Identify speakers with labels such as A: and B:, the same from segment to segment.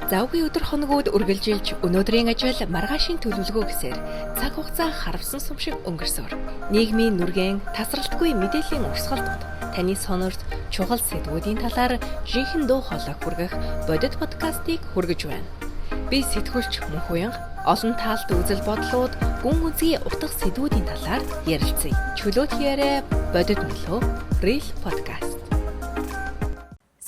A: Завгүй өдөр хоногуд үргэлжилж өнөөдрийн ажил маргаашийн төлөвлөгөө гэсээр цаг хугацаа харавсан сум шиг өнгөрсөөр нийгмийн нүргэн тасралтгүй мэдээллийн урсгалууд таны сонорт чухал сэдвүүдийн талаар жинхэнэ дуу хоолой хүргэх бодит подкастыг хүргэж байна. Би сэтгүүлч Мөнхуянга олон таалт үзэл бодлууд гүн гүнзгий утга сэдвүүдийн талаар ярилцъя. Чөлөөт яриа бодит мөлөө Real Podcast.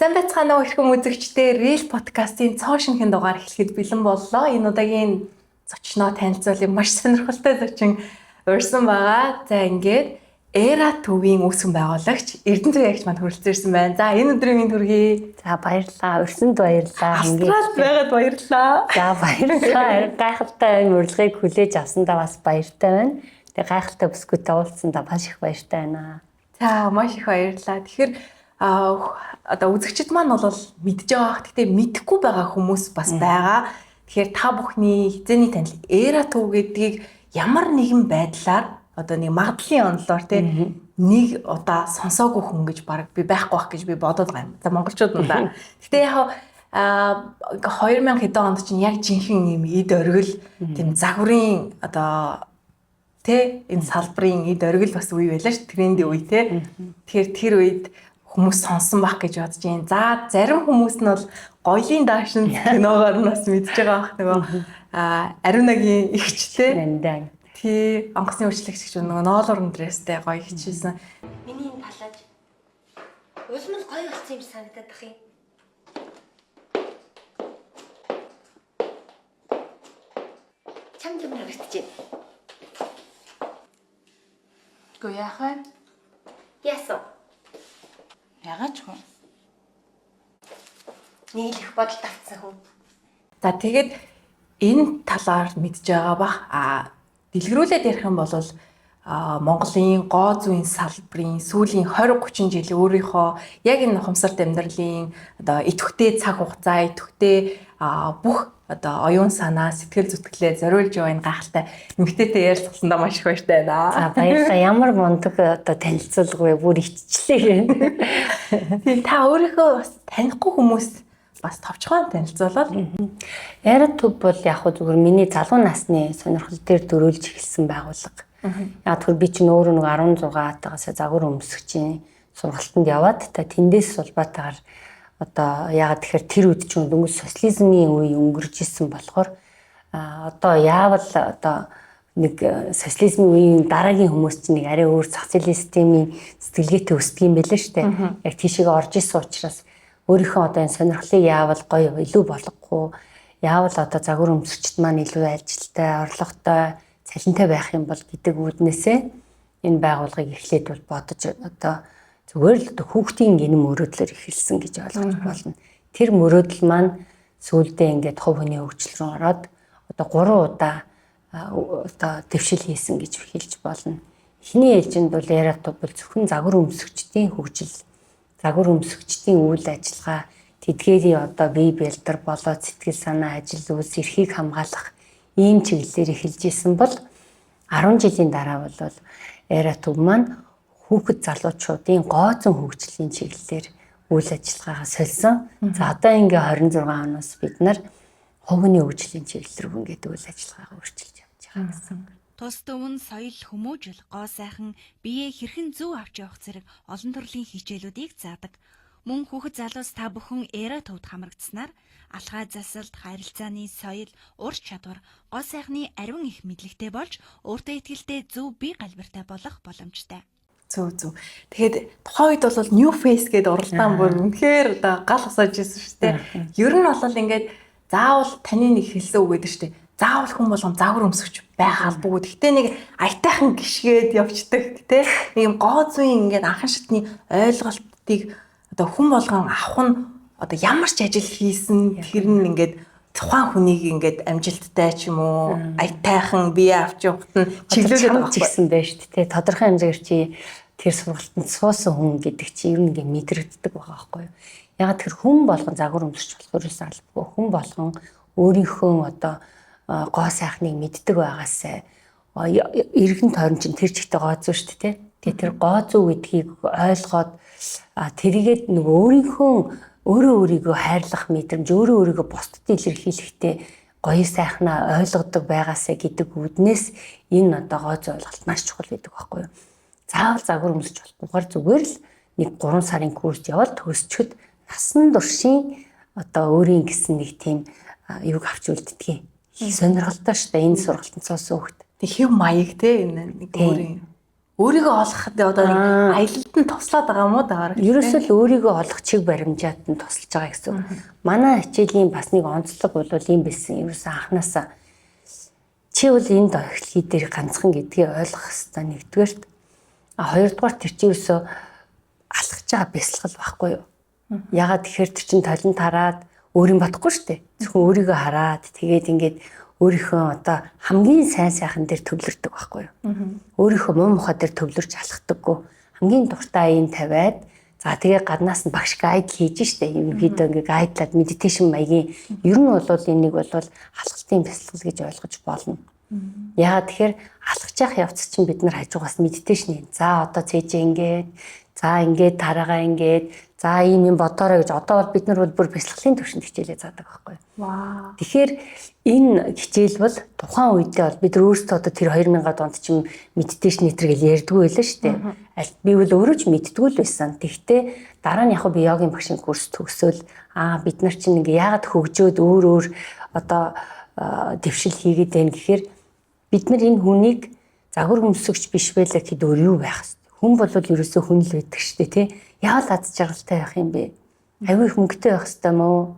B: Сайн байцгаана уу эрхэм үзэгчдээ, Real Podcast-ийн цоо шинэхэн дугаар эхлэхэд бэлэн боллоо. Энэ удаагийн зочноо танилцуулъя. Маш сонирхолтой зочин урьсан байгаа. За ингээд Era төвийн үүсгэн байгуулагч Эрдэнэт ягч манд хүрэлцэн ирсэн байна. За энэ өдрийн минь төргий.
C: За баярлалаа. Урьсанд баярлалаа.
B: Австралид байгаад баярлалаа.
C: За баярлалаа. Гайхалтай энэ урилгыг хүлээж авсандаа бас баяртай байна. Тэгээ гайхалтай бүсгүйтэй уулзсандаа маш их баяртай байна.
B: За маш их баярлалаа. Тэгэхээр одоо үзэгчид маань бол мэдж байгаа. Гэхдээ мэдэхгүй байгаа хүмүүс бас байгаа. Тэгэхээр та бүхний хизээний танил Era төв гэдгийг ямар нэгэн байдлаар одоо нэг магадлалын онолоор нэг удаа сонсоогүй хүн гэж баг би байхгүй байх гэж би бодоод байгаа юм. За монголчууд нь да. Гэтэ яг 2000 хэдэн онд чинь яг жинхэнэ юм эд оргил тийм загварын одоо энэ салбарын эд оргил бас үе байлаа ш трендийн үе те. Тэгэхээр тэр үед хүмүүс сонсон байх гэж бодож байна. За зарим хүмүүс нь бол гоёлын даашин киногоор нь бас мэдж байгаа бах нөгөө Ариунагийн ихчтэй. Тий онгоцны үйлчлэгч гэж нөгөө ноолорн дрэстэй гоё хичээсэн.
D: Миний энэ талаж улмал гоё болсон юм санагдаад бах юм. Чам харагдчихэ.
E: Гү яахаа?
D: Яасан?
E: Яагаад хөө?
D: Нэг их бодолд автсан хүн.
B: За тэгээд энэ талаар мэдж байгаа бах. Дэлгэрүүлээд ярих юм бол Монголын гоо зүйн салбарын сүүлийн 20-30 жил өөрийнхөө яг энэ ухамсарт амьдралын одоо идэвхтэй цаг хугацаа, идэвхтэй бүх одоо оюун санаа, сэтгэл зүтгэлээ зориулж яваа энэ гайхалтай эмэгтэйтэй ярилцсандаа маш их баяртай байна.
C: За баярлалаа. Ямар мундаг одоо танилцуулга вэ? Бүр иччлээ.
B: Тийм та өөрийнхөө бас танихгүй хүмүүст бас товчхон танилцуулаад.
C: Era төв бол яг хөө зүгээр миний залуу насны сонирхол дээр дөрүүлж эхэлсэн байгууллага. Яг тэр би чинь өөрөө нэг 16 тагаас загвар өмсгчийн сургалтанд яваад та тэндээс сулбаатаар одоо яагаад тэгэхээр тэр үед чинь дөнгөж социализмын үе өнгөрж исэн болохоор одоо яавал одоо нэг социализмын үеийн дараагийн хүмүүс чинь нэг арай өөр зах зээлийн системийн сэтгэлгээтэй өсдөг юм байлаа шүү дээ. Яг тийшээ орж исэн учраас өөрийнхөө одоо энэ сонирхлыг яавал гоё илүү болгохгүй, яавал одоо загвар өмсгчд маань илүү ажилтай, орлоготой, цалинтай байх юм бол гэдэг үүднээсээ энэ байгууллагыг эхлээд бол бодож одоо зүгээр л одоо хүүхдийн гинэ мөрөөдлөөр эхэлсэн гэж ойлгож болно. Тэр мөрөөдөл маань сүүлдээ ингээд хувь хүний хөгжил рүү ороод одоо 3 удаа одоо дэвшил хийсэн гэж хэлж болно. Эхний ээлжинд бол Era төв бол зөвхөн загвар өмсгчдийн хөгжил, загвар өмсгчдийн үйл ажиллагаа, тэдгээрийн одоо бие бэлдэр болоод сэтгэл санаа, ажил үйлс, эрхийг хамгаалах ийм чиглэлээр эхэлж исэн бол 10 жилийн дараа бол Era төв маань хүүхэд залуучуудын гооцон хөгжлийн чиглэлээр үйл ажиллагаагаа сольсон. За одоо ингээ 26 оноос бид нар хувийн хөгжлийн чиглэл рүү ингээд үйл ажиллагаагаа өөрчилж явж байгаа гэсэн.
F: Тус төвн соёл, хүмүүжил, гоо сайхан биеэ хэрхэн зөв авч явах зэрэг олон төрлийн хичээлүүдийг заадаг. Мөн хүүхэд залуус та бүхэн Era төвд хамрагдсанаар алхаа засалт, харилцааны соёл, ур чадвар, гоо сайхны ариун их мэдлэгтэй болж өөртөө итгэлтэй зөв бие галбиртай болох боломжтой.
B: Зөв. Тэгэхээр тухайн үед бол new face гэдэг уралдаан бүр үнэхээр одоо гал усааж ирсэн шүү дээ. Ер нь бол ингээд заавал таны нэг хэлсэн үг гэдэг шүү дээ. Заавал хүн болгон загвар өмсгч байх албагүй. Гэхдээ нэг аятайхан гიშгээд явцдаг тий. Нэг юм гоо зүйн ингээд анхан шатны ойлголтыг одоо хүн болгон авах нь одоо ямар ч ажил хийсэн тэр нь ингээд тухайн хүнийг ингээд амжилттай ч юм уу аятайхан бие авч явахт нь чиглүүлээд байгаа
C: гэсэн байж тээ. Тодорхой хэмжээгээр чи тэр сургалтанд суусан хүн гэдэг чи ер нь ингээд мэдрэгддэг байгаа байхгүй юу? Яг тэр хүн болгон загвар өмсч болох ерөөс албагүй. Хүн болгон өөрийнхөө одоо гоо сайхныг мэддэг байгаасаа эргэн тойрон чинь тэр чигтээ гоо зүү шүү дээ. Тэгээ тэр гоо зүү гэдгийг ойлгоод тэрийгээд нөгөө өөрийнхөө өөрөө өөрийгөө хайрлах мэдрэмж, өөрөө өөрийгөө бусдад илэрхийлэхдээ гоё сайхнаа ойлгодог байгаасаа гэдэг үднээс энэ одоо гооз ойлголт маш чухал байдаг байхгүй юу. Заавал загвар өмсөж болохгүйгээр зүгээр л нэг 3 сарын курс явал төгсчөд насан туршийн одоо өөрийн гэсэн нэг тийм юг авч үлддгийг. Их сонирхолтой шүү дээ энэ сургалтын цаас хөөхт.
B: Тэг хэв маяг те энэ нэг өөрийгөө олоход одоо аялалд нь туслаад байгаа юм уу даа.
C: Ерөөсөө л өөрийгөө олох чиг баримжаад нь тусалж байгаа гэсэн. Манай хичээлийн бас нэг онцлог бол ийм байсан. Ерөөсөө анханасаа чи бол энд эхлэхий дээр ганцхан гэдгийг ойлгох хэрэгтэй нэгдүгээрт. Хоёрдугаар тэр чи ерөөсөө алхаж байгаа бясалгал байхгүй юу? Ягаад тэгэхээр тэр чин талент хараад өөрийн бодохгүй шүү дээ. Зөвхөн өөрийгөө хараад тэгээд ингээд өөрийнхөө одоо хамгийн сайн сайхан дээр төвлөрдөг байхгүй юу? Өөрийнхөө муу мухаа дээр төвлөрч алхдаггүй. Хамгийн дуртай юм тавиад за тэгээ гаднаас нь багш гайд хийж штэ. Ерөнхийдөө ингээ гайдлаад медитейшн маягийн ер нь бол энийг бол алхалтын бясалгал гэж ойлгож болно. Яагаад тэгэхээр алхаж явах явц чинь бид нар хажуугаас медитейшн. За одоо цээжээ ингээд за ингээд тараагаа ингээд за ийм юм бодоорой гэж одоо бол бид нар бүр бясалгалын төвшөнд хичээлээ заадаг байхгүй юу?
B: Вау.
C: Тэгэхээр энэ хичээл бол тухайн үедээ бол бид өөрсдөө одоо тэр 2000-ад онд чинь медитейшн нэтэргээл ярьдгүй байлаа шүү дээ. Аль би бол өөрөө ч мэддгүй л байсан. Тэгтээ дараа нь яг би йогийн багшийн курс төгсөөл бид нар чинь ингээ яагаад хөгжөөд өөр одоо дэвшил хийгээд байна гэхээр бид нар энэ хүнийг загвар өмсөгч биш байлаа гэхэд өөр юу байх вэ? Хүн бол ерөөсөө хүн л байдаг шүү дээ тий. Яавал аз жаргалтай байх юм бэ? Аюу их мөнгөтэй байх ёстой мó?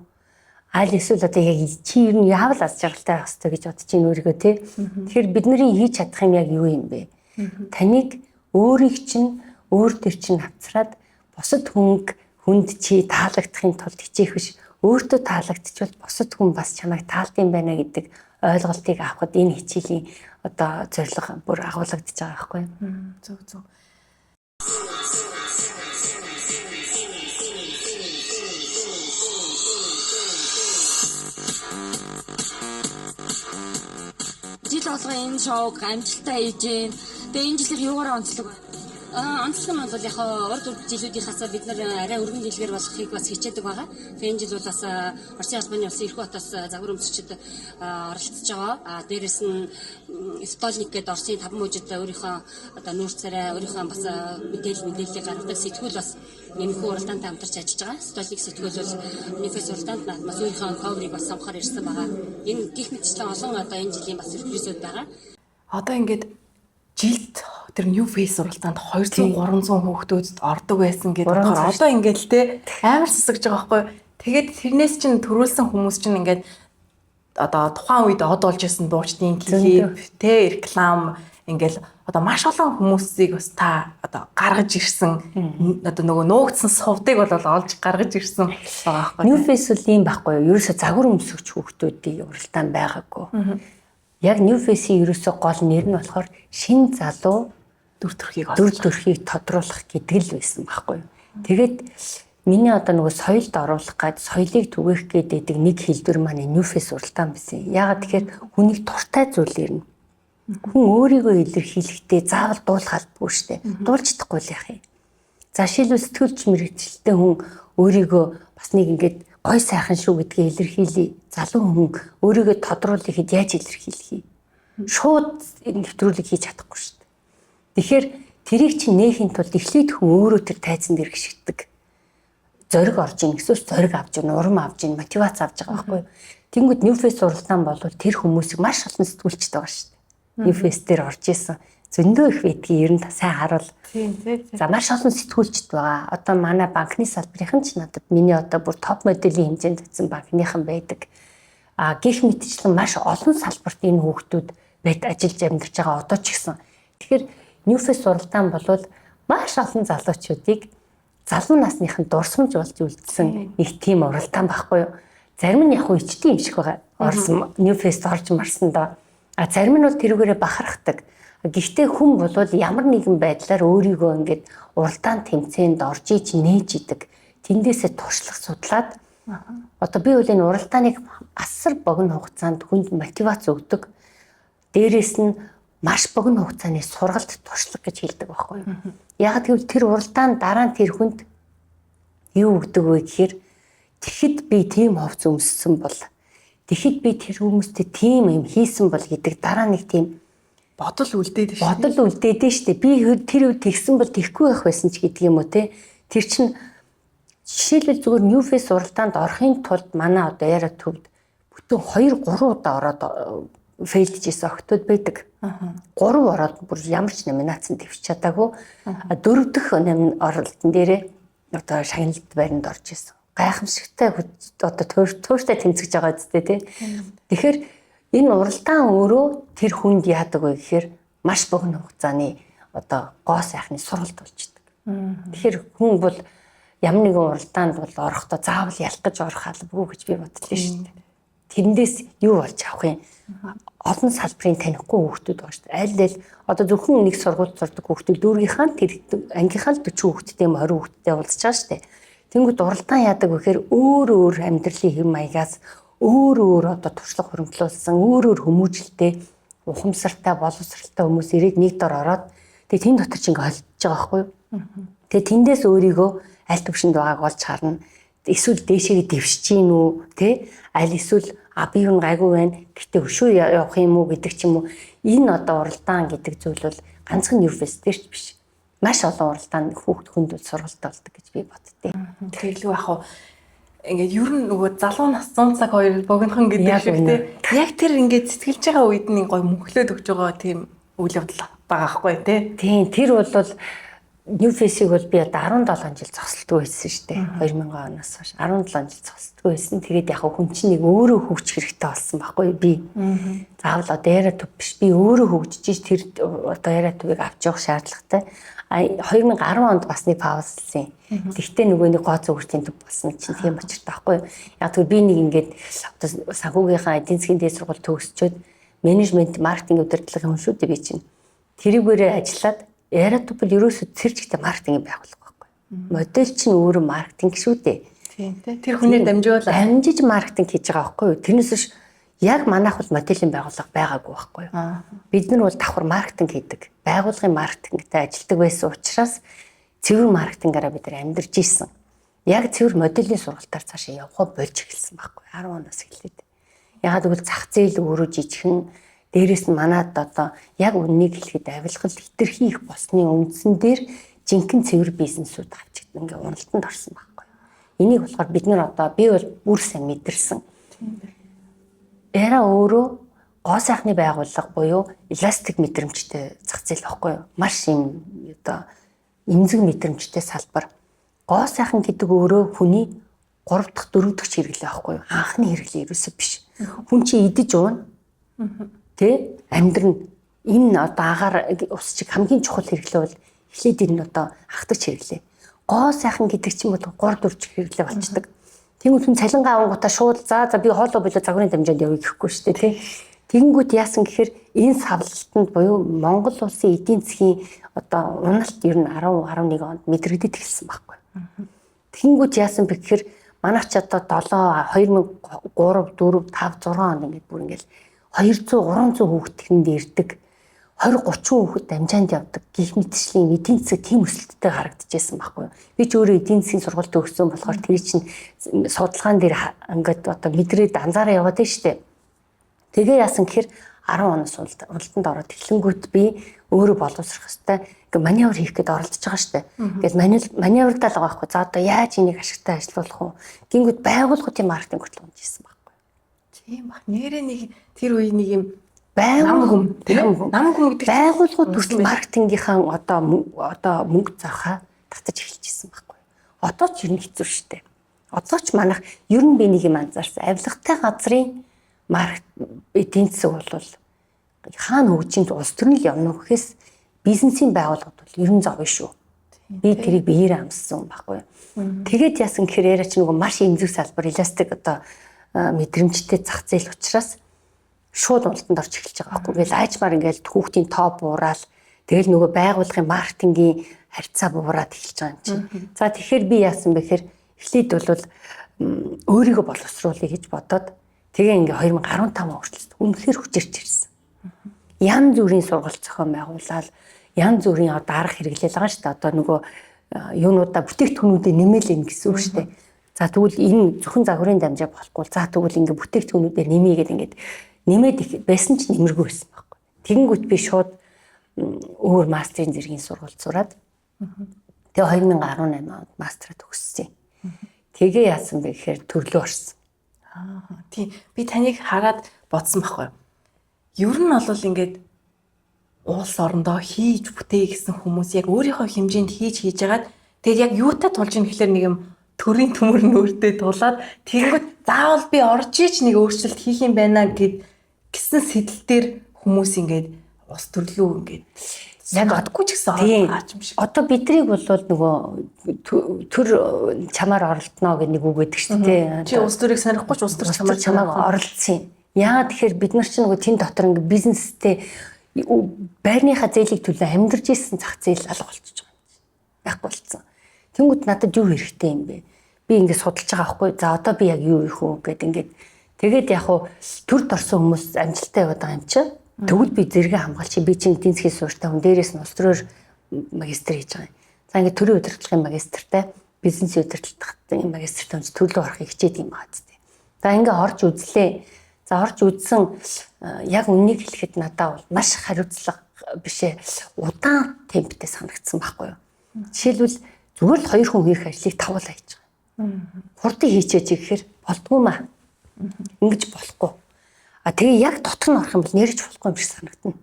C: Аль эсвэл одоо яг чи ер нь яавал аз жаргалтай байх ёстой гэж бодож ийн өөрийгөө тий. Тэгэхээр бидний хийж чадах юм яг юу юм бэ? Таныг өөрийг чинь өөр төр чинь авцраад бусад хүнд чи таалагдахын тулд хичээх биш. Өөртөө таалагдчихвал бусад хүн бас чамайг таалдсан байна гэдэг ойлголтыг авахд энэ хичээлийн одоо зорилго бүр агуулгадж байгаа байхгүй юу?
B: Зөв.
G: Жил болгоо энэ шоуг амжилттай хийж гин. Тэгээ энэ жилийн юугаар онцлог вэ? Онцлог нь бол яг урд жилүүдийнхээс бид нар арай өргөн дэлгэр болохыг бас хичээдэг байгаа. Тэгээ энэ жил бол бас Оросын албаны улсын Ирэх хотоос загвар өмсөгчд оролцож байгаа. Дээрээс нь Столник гэдэг Оросын 5 мужид өөрийнхөө одоо нүүр царай өөрийнхөө бас мэдээллийг гаргадаг сэтгүүл бас нэмэхүү уралдаантай хамтарч ажиллаж байгаа. Столник сэтгүүл бол Нефес уралдаанд бас өөрийнхөө коврыг бас сонгохоор ирсэн байгаа. Энэ гих мэтчлэн олон одоо энэ жилийн бас сюрпризүүд байгаа.
B: Одоо ингээд жилд тэр New Face уралдаанд 200 300 хүүхдүүд ордог байсан гэдэг болохоор одоо ингээд л те амар сасагж байгаа байхгүй. Тэгээд тэрнээс чинь төрүүлсэн хүмүүс чинь ингээд одоо тухайн үед од болж исэн дуучдын клип те реклам ингээд одоо маш олон хүмүүсийг бас та одоо гаргаж ирсэн одоо нөгөө нуугдсан сувдыг бол олж гаргаж ирсэн байгаа байхгүй.
C: New Face бол ийм байхгүй юу? Ерөөсө загвар өмсөгч хүүхдүүдийн уралдаан байгаагүй. Яг New Face-ийн ерөөсө гол нэр нь болохоор шин залуу дүр төрхийг тодруулах гэдэг л байсан байхгүй юу. Тэгээд миний одоо нөгөө соёлд оруулах гээд соёлыг түгээх гэдэг нэг хэлбэр маань New Face уралдаан байсан. Яагаад тэгэхээр хүнийг дуртай зүйл ирнэ. Хүн өөрийгөө илэрхийлэхдээ заавал дуулах албагүй шүү дээ. Дуулж чадахгүй л яах юм. За шилбэл сэтгүүлч мэрэгчлээ хүн өөрийгөө бас нэг ингээд гой сайхан шүү гэдгийг илэрхийлье. Залуу хүн өөрийгөө тодруулахыг яаж илэрхийлэх юм? Шууд нэвтрүүлэг хийж чадахгүй шүү дээ. Тэгэхээр тэрийг чинь нээхийн тулд эхлээд хүн өөрөө тэр тайзан дээр гიშгдэг. Зориг орж ийн гэсэн зориг авч ийн, урам авч ийн, мотивац авч байгаа байхгүй юу? Тэнгүүд New Face уралдаан бол тэр хүмүүсийг маш олон сэтгүүлчтэй байгаа шүү дээ. New Face дээр орж исэн зөндөө их байдгийг ер нь сайн харуул.
B: Тийм.
C: За маш олон сэтгүүлчд байгаа. Одоо манай банкны салбарын ч надад миний одоо бүр топ моделийн хэмжээнд татсан банкныхан байдаг. Гэх мэтчлэн маш олон салбарт энэ хүүхдүүд ажиллаж амьдарч байгаа одоо ч гэсэн. Тэгэхээр New Face уралдаан бол маш олон залуучуудыг залуу насныхын дурсамж болж үлдсэн нэг тийм уралдаан байхгүй юу? Зарим нь яг ичдээ юм шиг байгаа. Орсон New Face орж марсан доо. Зарим нь бол тэрүүгээрээ бахархдаг. Гэхдээ хүн бол ямар нэгэн байдлаар өөрийгөө ингээд уралдаан тэмцээнд орж иж нээж идэг. Тэндээсээ туршлах судлаад одоо би бол энэ уралдааныг асар богино хугацаанд хүнд мотивац өгдөг. Дээрээс нь маш богино хугацааны сургалт туршлага гэж хэлдэг байхгүй юу? Яг гэвэл тэр уралдаан дараа нь тэр хүнд юу өгдөг вэ гэхээр тэгэхэд би тийм ховц өмссөн бол тэгэхэд би тэр хүмүүстэй тийм юм хийсэн бол гэдэг дараа нэг тийм
B: бодол үлдээд шүү.
C: бодол үлдээдэн штэ. Би тэр үед тэгсэн бол тэхгүй байх байсан ч гэдэг юм уу те. Тэр чин жишээлбэл зүгээр New Face уралдаанд орохын тулд манай одоо яра төвд бүтэн 2-3 удаа ороод фейлдчихсэн октод байдаг. 3 ороод бүр ямар ч номинацанд дэвч чадаагүй. 4 дахь оролтон дээрээ одоо шагналт байранд орж исэн. Гайхамшигтай одоо тууштай тэмцэж байгаа зү тэ. Тэгэхээр энэ уралдаан өөрөө тэр хүнд яадаг вэ гэхээр маш богино хугацааны одоо гоо сайхны сургалт болчихдээ. Тэгэхээр хүн бол ямар нэгэн уралдаанд бол орохдоо заавал ялах гэж орох албагүй гэж би бодлоо шүү дээ. Тэрэндээс юу болж авах юм? Олон салбарын танихгүй хүүхдүүд байгаа шүү дээ. Аль одоо зөвхөн нэг сургуульд сурдаг хүүхдүүд дүүргийнхаа тэр ангийнхаа 40 хүүхдтэй 20 хүүхдтэй уулзж байгаа шүү дээ. Тэнгүүд уралдаан яадаг вэхээр өөр амьдралын хэм маягаас өөр одоо туршлага хөрөнгөлүүлсэн өөр хүмүүжлтэй ухамсартай боловсралтай хүмүүс ирээд нэг дор ороод тэгээ тэн дотор ч ингээ холдож байгаа байхгүй юу. Тэгээ тэндээс өөрийгөө аль төвшөнд байгааг олж харна. Эсвэл дээшээ дэвшиж гин үү те аль эсвэл би юу гайгүй байна. Гэхдээ өшөө явах юм уу гэдэг ч юм уу. Энэ одоо уралдаан гэдэг зүйл бол ганцхан New Face дээр ч биш. Маш олон уралдаанд хүүхд хүндүүд сургалт болдог гэж би боддتي.
B: Тэгэлгүй яг хуу ингээд ер нь нөгөө залуу нас 100 цаг хоёр богинохон гэдэг шиг те. Яг тэр ингээд сэтгэлж байгаа үед нь гой мөнхлөөд өгч байгаа тийм үйл явдал байгаа байхгүй те.
C: Тийм тэр бол New Face-ийг бол би одоо 17 жил зогсолтгүй байсан шүү дээ. 2000 оноос хойш 17 жил зогсолтгүй байсан. Тэгээд яг хүн чинь нэг өөрөө хөгжих хэрэгтэй болсон байхгүй би. Заавал одоо яра төв биш. Би өөрөө хөгжиж тэр одоо яра төвийг авч явах шаардлагатай. 2010 онд бас нэг паузлсан. Тэгтээ нөгөө нэг гоо зөвөртийн төв болсон чинь тийм очиртай байхгүй. Яг тэр би нэг ингээд одоо санхүүгийнхаа эдийн засгийн дээд сургууль төгсчөөд менежмент маркетинг удирдлагын хүн шүү дээ би чинь. Тэрийгээрээ ажиллаад яра төв бол ерөөсөө цэржигтэй маркетинг байгуулга байхгүй. Модель чинь өөрөө маркетинг шүү дээ.
B: Тийм тий. Тэр хүнээр
C: дамжиж маркетинг хийж байгаа байхгүй. Тэрнээс биш яг манайх бол моделийн байгууллага байгаагүй байхгүй. Бид нар бол давхар маркетинг хийдэг. Байгууллагын маркетингтэй ажилладаг байсан учраас цэвэр маркетингаараа бид нар амьдарч ийсэн. Яг цэвэр моделийн сургалтаар цаашаа явхаа болж эхэлсэн байхгүй. 10 оноос эхлээд. Ягаад гэвэл зах зээл өөрөө жижигхэн. Дээрээс нь манад одоо яг үннийг хэлэхэд авилгал хэтэрхий их болсны үндсэн дээр жинхэнэ цэвэр бизнесүүд авчид ингээ уналтанд орсон байхгүй. Энийг болохоор бид нар одоо би бол бүр сайн мэдэрсэн. Эра өөрөө гоо сайхны байгууллага буюу эластик мэдрэмжтэй зах зээл байхгүй юу? Маш юм одоо эмзэг мэдрэмжтэй салбар. Гоо сайхан гэдэг өөрөө хүний 3 дахь 4 дахь хэрэглээ байхгүй юу? Анхны хэрэглээ ерөөсөө биш. Хүн чинь идэж ууна. Тэ амьдрын энэ одоо агаар ус чиг хамгийн чухал хэрэглээ бол эхлээд энэ одоо ахтагч хэрэглээ. Гоо сайхан гэдэг чинь бол 3 4 хэрэглээ болчдөг. Тэнгүүд хүн цалингаа авангуудаа шууд за би хоолой болоо загварын дамжаанд явъя гэхгүй шүү дээ тий. Тэнгүүд яасан гэхээр энэ савлалтанд буюу Монгол улсын эдийн засгийн одоо уналт ер нь 10 11 онд мэдрэгдэж эхэлсэн байхгүй. Тэнгүүд яасан бэ гэхээр манайх ч одоо 7 2003 4 5 6 онд ингээд бүр ингээд 200 300 хүүхэд тэнд ирдэг 20 30 хүүхэд дамжаанд явдаг гих мэтчлийн эдийн засаг тийм өсөлттэй харагдчихсан байхгүй. Би ч өөрөө эдийн засгийн сургалт өгсөн болохоор тэр чинь судалгаан дээр ингээд одоо мэдрээд анзаараа яваад байна шүү дээ. Тэгээ яасан гэхээр 10 оноос уралтанд ороод эхлэнгүүт би өөрөө боловсрох хэвээр ингээд маневр хийх гээд оролдож байгаа шүү дээ. Ингээд маневрдаа л байгаа байхгүй. За одоо яаж энийг ашигтай ажилуулах вэ? Гингүүд байгууллагын маркетинг хөтлөж хийсэн байхгүй.
B: Тийм баг. Нэрээ нэг тэр үе нэг юм
C: нам хүм
B: гэдэг
C: байгууллагууд төрөл маркетингийнхаа одоо мөнгө заахаа татаж эхэлчихсэн байхгүй. Одоо ч ер нь хэцүү шттэ. Одоо ч манайх ер нь би нэг юм анзаарсан. Авилгатай газрын эдийн засаг бол хаана хөгжиж улс төрн л явна гэхээс бизнесийн байгууллагууд бол ер нь зовё шүү. Би тэрийг биеэрээ амссан байхгүй. Тэгээд яасан гэхээр яриач нөгөө маш эмзэг салбар эластик одоо мэдрэмжтэй зах зээл учраас шууд уналтанд орж эхэлж байгаа байхгүй. Ингээл аажмаар ингээл хүүхдийн тоо буураад тэгэл нөгөө байгууллагын маркетингийн харьцаа буураад эхэлж байгаа юм чинь. За тэгэхээр би яасан бэ гэхээр эхлээд бол өөрийгөө боловсруулъя гэж бодоод тэгээ ингээ 2015 хүртэл үнэхээр хүчирч ирсэн. Янз бүрийн сургалт зохион байгуулаад янз бүрийн одоо арга хэрэглээл байгаа шүү дээ. Одоо нөгөө юунуудаа бүтээгдэхүүнүүдээ нэмэлэн гэсэн үг шүү дээ. За тэгвэл энэ зөвхөн загварын дамжаа болохгүй. За тэгвэл ингээд бүтээгдэхүүнүүдээр нэмээгээд ингээд нэмээд байсан ч нэмэргүй байсан байхгүй. Тэгэнгүүт би шууд өөр мастрын зэргийн сургуульд сураад тэгээ 2018 онд мастраа төгссөн. Тэгээ яасан бэ гэхээр төрлөө орсон.
B: Тийм. Би таныг хараад бодсон байхгүй. Ер нь бол ингээд улс орондоо хийж бүтээгэсэн хүмүүс яг өөрийнхөө хэмжээнд хийж яагаад тэгээд яг юутай тулж ийн гэхэлэр нэг юм төрийн төмөр нөөртэй тулаад тэгэнгүүт заавал би орж ич нэг өөрчлөлт хийх юм байна гэсэн сэтэл дээр хүмүүс ингээд ус төрлөө ингээд яг одгүй ч гэсэн орооч юм шиг.
C: Одоо бидрийг бол нөгөө төр чамаар оролдоно гэдэг нэг үг гэдэг шүү дээ.
B: Чи улс төрийг сонирхгүй ч улс төр
C: чамааг оролцсон. Яагаад тэгэхээр бид нар чинь нөгөө тэн дотор ингээд бизнестэй байрныхаа зээлийг төлөө амьдарч ирсэн зах зээл алга болчихж байгаа юм. Байхгүй болцсон. Тэнгүүд надад юу хэрэгтэй юм бэ? Би ингээд судалж байгаа байхгүй. За одоо би яг юу их үү гэдэг ингээд тэгээд яг хуу төрд орсон хүмүүс амжилттай яваад байгаа юм чинь. Тэгвэл би зэрэгэ хамгаалчих. Би чинь эдийн засгийн суурьтай хүн дээрээс нь улс төрөөр магистр хийж байгаа юм. За ингээд төрийн удирдлагын магистртай бизнесийн удирдлагын магистртай хүн төрлөө орохыг хичээд юм байна зү. За ингээд орж үзлээ. За орж үзсэн яг үннийг хэлэхэд надад бол маш хариуцлага бишээ удаан темптэй санагдсан байхгүй юу. Жишээлбэл зүгээр л 2 хүн хийх ажлыг 5 л хийж байгаа. Хурдыг хийчээч гэхээр болдгоо маа. Ингэж болохгүй. Тэгээ яг дотор нь орох юм бол нэрэж болохгүй юм шиг санагдана.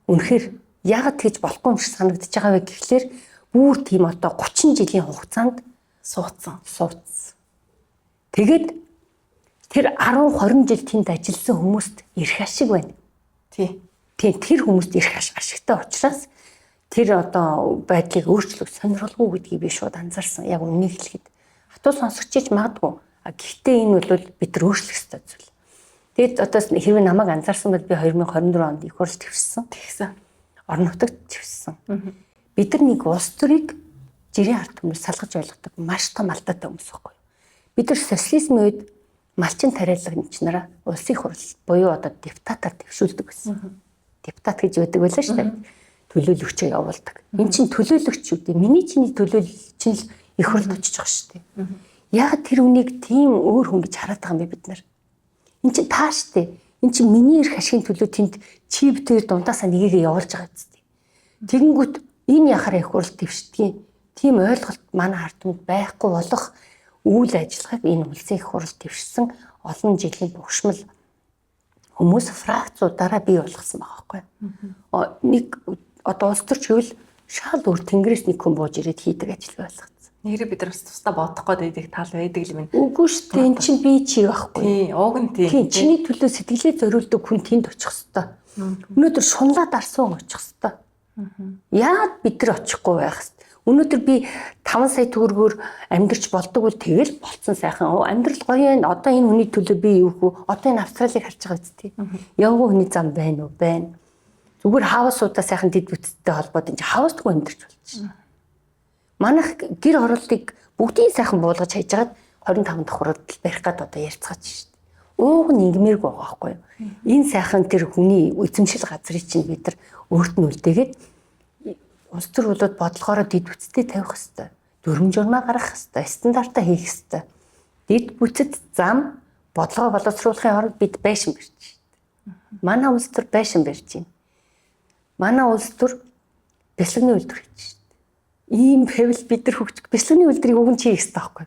C: Үнэхээр яагаад тэгж болохгүй юм шиг санагдаж байгаа вэ гэхлээр бүр тийм одоо 30 жилийн хугацаанд суудсан. Тэгээд тэр 10-20 жил тэнд ажилласан хүмүүст эрх ашиг байна. Тийм тэр хүмүүст эрх ашигтай учраас тэр одоо байдлыг өөрчлөх сонирхолгүй гэдгийг би шууд анзаарсан. Яг үнийг хэлэхэд хатуу сонсогчиж магадгүй. Гэхдээ энэ бол бид нар өөрчлөх ёстой зүйл. Тэгээд одоо хэрвээ намайг анзаарсан бол би 2024 онд их хурл твшсэн. Тэгсэн. Орон нутагт твшсэн. Бид нар нэг улс төрийг жирийн ард хүмүүс салгаж ойлгодог маш том алдаатай хүмүүс байхгүй юу? Бид нар социализмын үед малчин тариалагч нараа улсын хурл буюу одоо депутатаар твшүүлдэг байсан. Депутат гэж байдаг байлаа шүү дээ. Төлөөлөгчөө явуулдаг. Энд чинь төлөөлөгч үү дээ. Миний чиний төлөөлөгч нь л их хурлд очиж байгаа шүү дээ. Яг тэр үнийг тийм өөр хүн гэж хараад байгаа юм бэ бид нар. Энд чинь тааштай. Энд чинь миний эрх ашигын төлөө тэнд чип дээр дундаасаа нэгийг явуулж байгаа үстэй. Тэгэнгүүт энэ яхаар их хурл твшдгийг тийм ойлголт манай ард түмэнд байхгүй болох үйл ажиллагааг энэ улсын их хурл твшсэн олон жилийн бухшмал хүмүүс фракцуудаараа бий болгосон байгаа байхгүй. Нэг одоо улс төрч гэвэл шал өөр тэнгэрээс нэг хүн бууж ирээд хийдэг ажил болгоцсон.
B: Нэрээ бид нар тусдаа бодох гээд тал байдаг юм байна.
C: Үгүй шүү дээ. Эн чинь би чи байхгүй.
B: Тийм, уг нь тийм.
C: Тийм, чиний төлөө сэтгэлээ зориулдаг хүн тэнд очих хэвээр. Өнөөдөр шунлаад арсан очих хэвээр. Яагаад бид нар очихгүй байх хэвээр. Өнөөдөр би 5 сая төгрөгөөр амьдарч болдог бол тэгэл болцсон сайхан. Амьдрал гоё юм. Одоо энэ хүний төлөө би юу хөө? Одоо энэ Австралийг харж байгаа үстэй. Явган хүний зам байна уу? Байна. Зүгээр хаусуудаа сайхан дэд бүтцтэй холбоод энэ хаусдгүй амьдарч болчих. Манайх гэр оролтыг бүгдийг сайхан буулгаж хайж хагаад 25 давхрууд барих гээд одоо ярьцгаач шүү дээ. Ууг нь ингэмээргүй байгаа байхгүй юу? Энэ сайхан тэр хүний эзэмшил газрыг чинь бид нар өөрт нь үлдээгээд улс төр болоод бодлогоороо дэд бүтцтэй тавих хэвээр. Дүрм журмаа гаргах хэвээр, стандартаа хийх хэвээр. Дэд бүтцэд зам бодлогоо боловсруулахын оронд бид байшин барьж шүү дээ. Манай улс төр байшин барьж байна. Манай улс төр бяцлагны үйлдвэр хийж шүү дээ. Ийм байвал бид нар хөгжих бяцлагны үйлдвэрийг өгөн чи хийх хэрэгтэй байхгүй.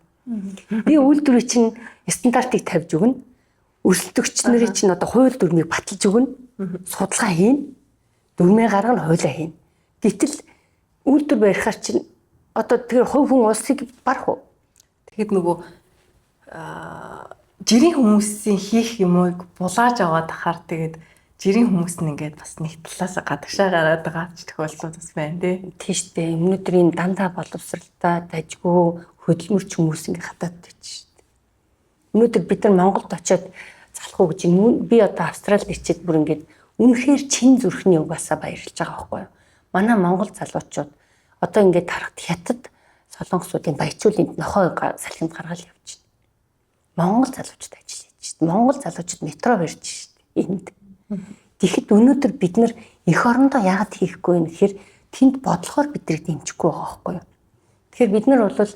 C: Би үйлдвэрийг чинь стандартыг тавьж өгнө. Өрсөлдөгч нарын чинь одоо хууль дүрмийг баталж өгнө. Судалгаа хийн. Дүрмээ гаргана, хуулиа хийн. Гэтэл үйлдвэр барихаар чинь одоо тэр хувь хүн улсыг барах уу?
B: Тэгэхэд нөгөө жирийн хүмүүсийн хийх юмыг булааж аваад ахаар тэгээд жирийн хүмүүс нь ингээд бас нэг талаас гадагшаа гараад байгаа ч тохиолдлууд бас байна тий.
C: Тийш дээ. Өнөөдөр энэ дандаа боловсралтай дажгүй хөдөлмөрч хүмүүс ингээд хатаад байж шүү дээ. Өнөөдөр бид нар Монголд очиод залах уу гэж би одоо Австралид ирчээд бүр ингээд үнэхээр чин зүрхний угаасаа баярлж байгаа байхгүй юу? Манай Монгол залуучууд одоо ингээд тарахт хятад солонгосуудын баячуулын нохой салхинд гаргаад явж байна. Монгол залуучууд ажил хийж шүү дээ. Монгол залуучууд метро барьж шүү дээ. Энд тэгэхэд өнөөдөр бид нар эх орондоо яагаад хийхгүй вэ гэхээр тэнд бодлохоор биднийг дэмжихгүй байгаа байхгүй юу. Тэгэхээр бид нар бол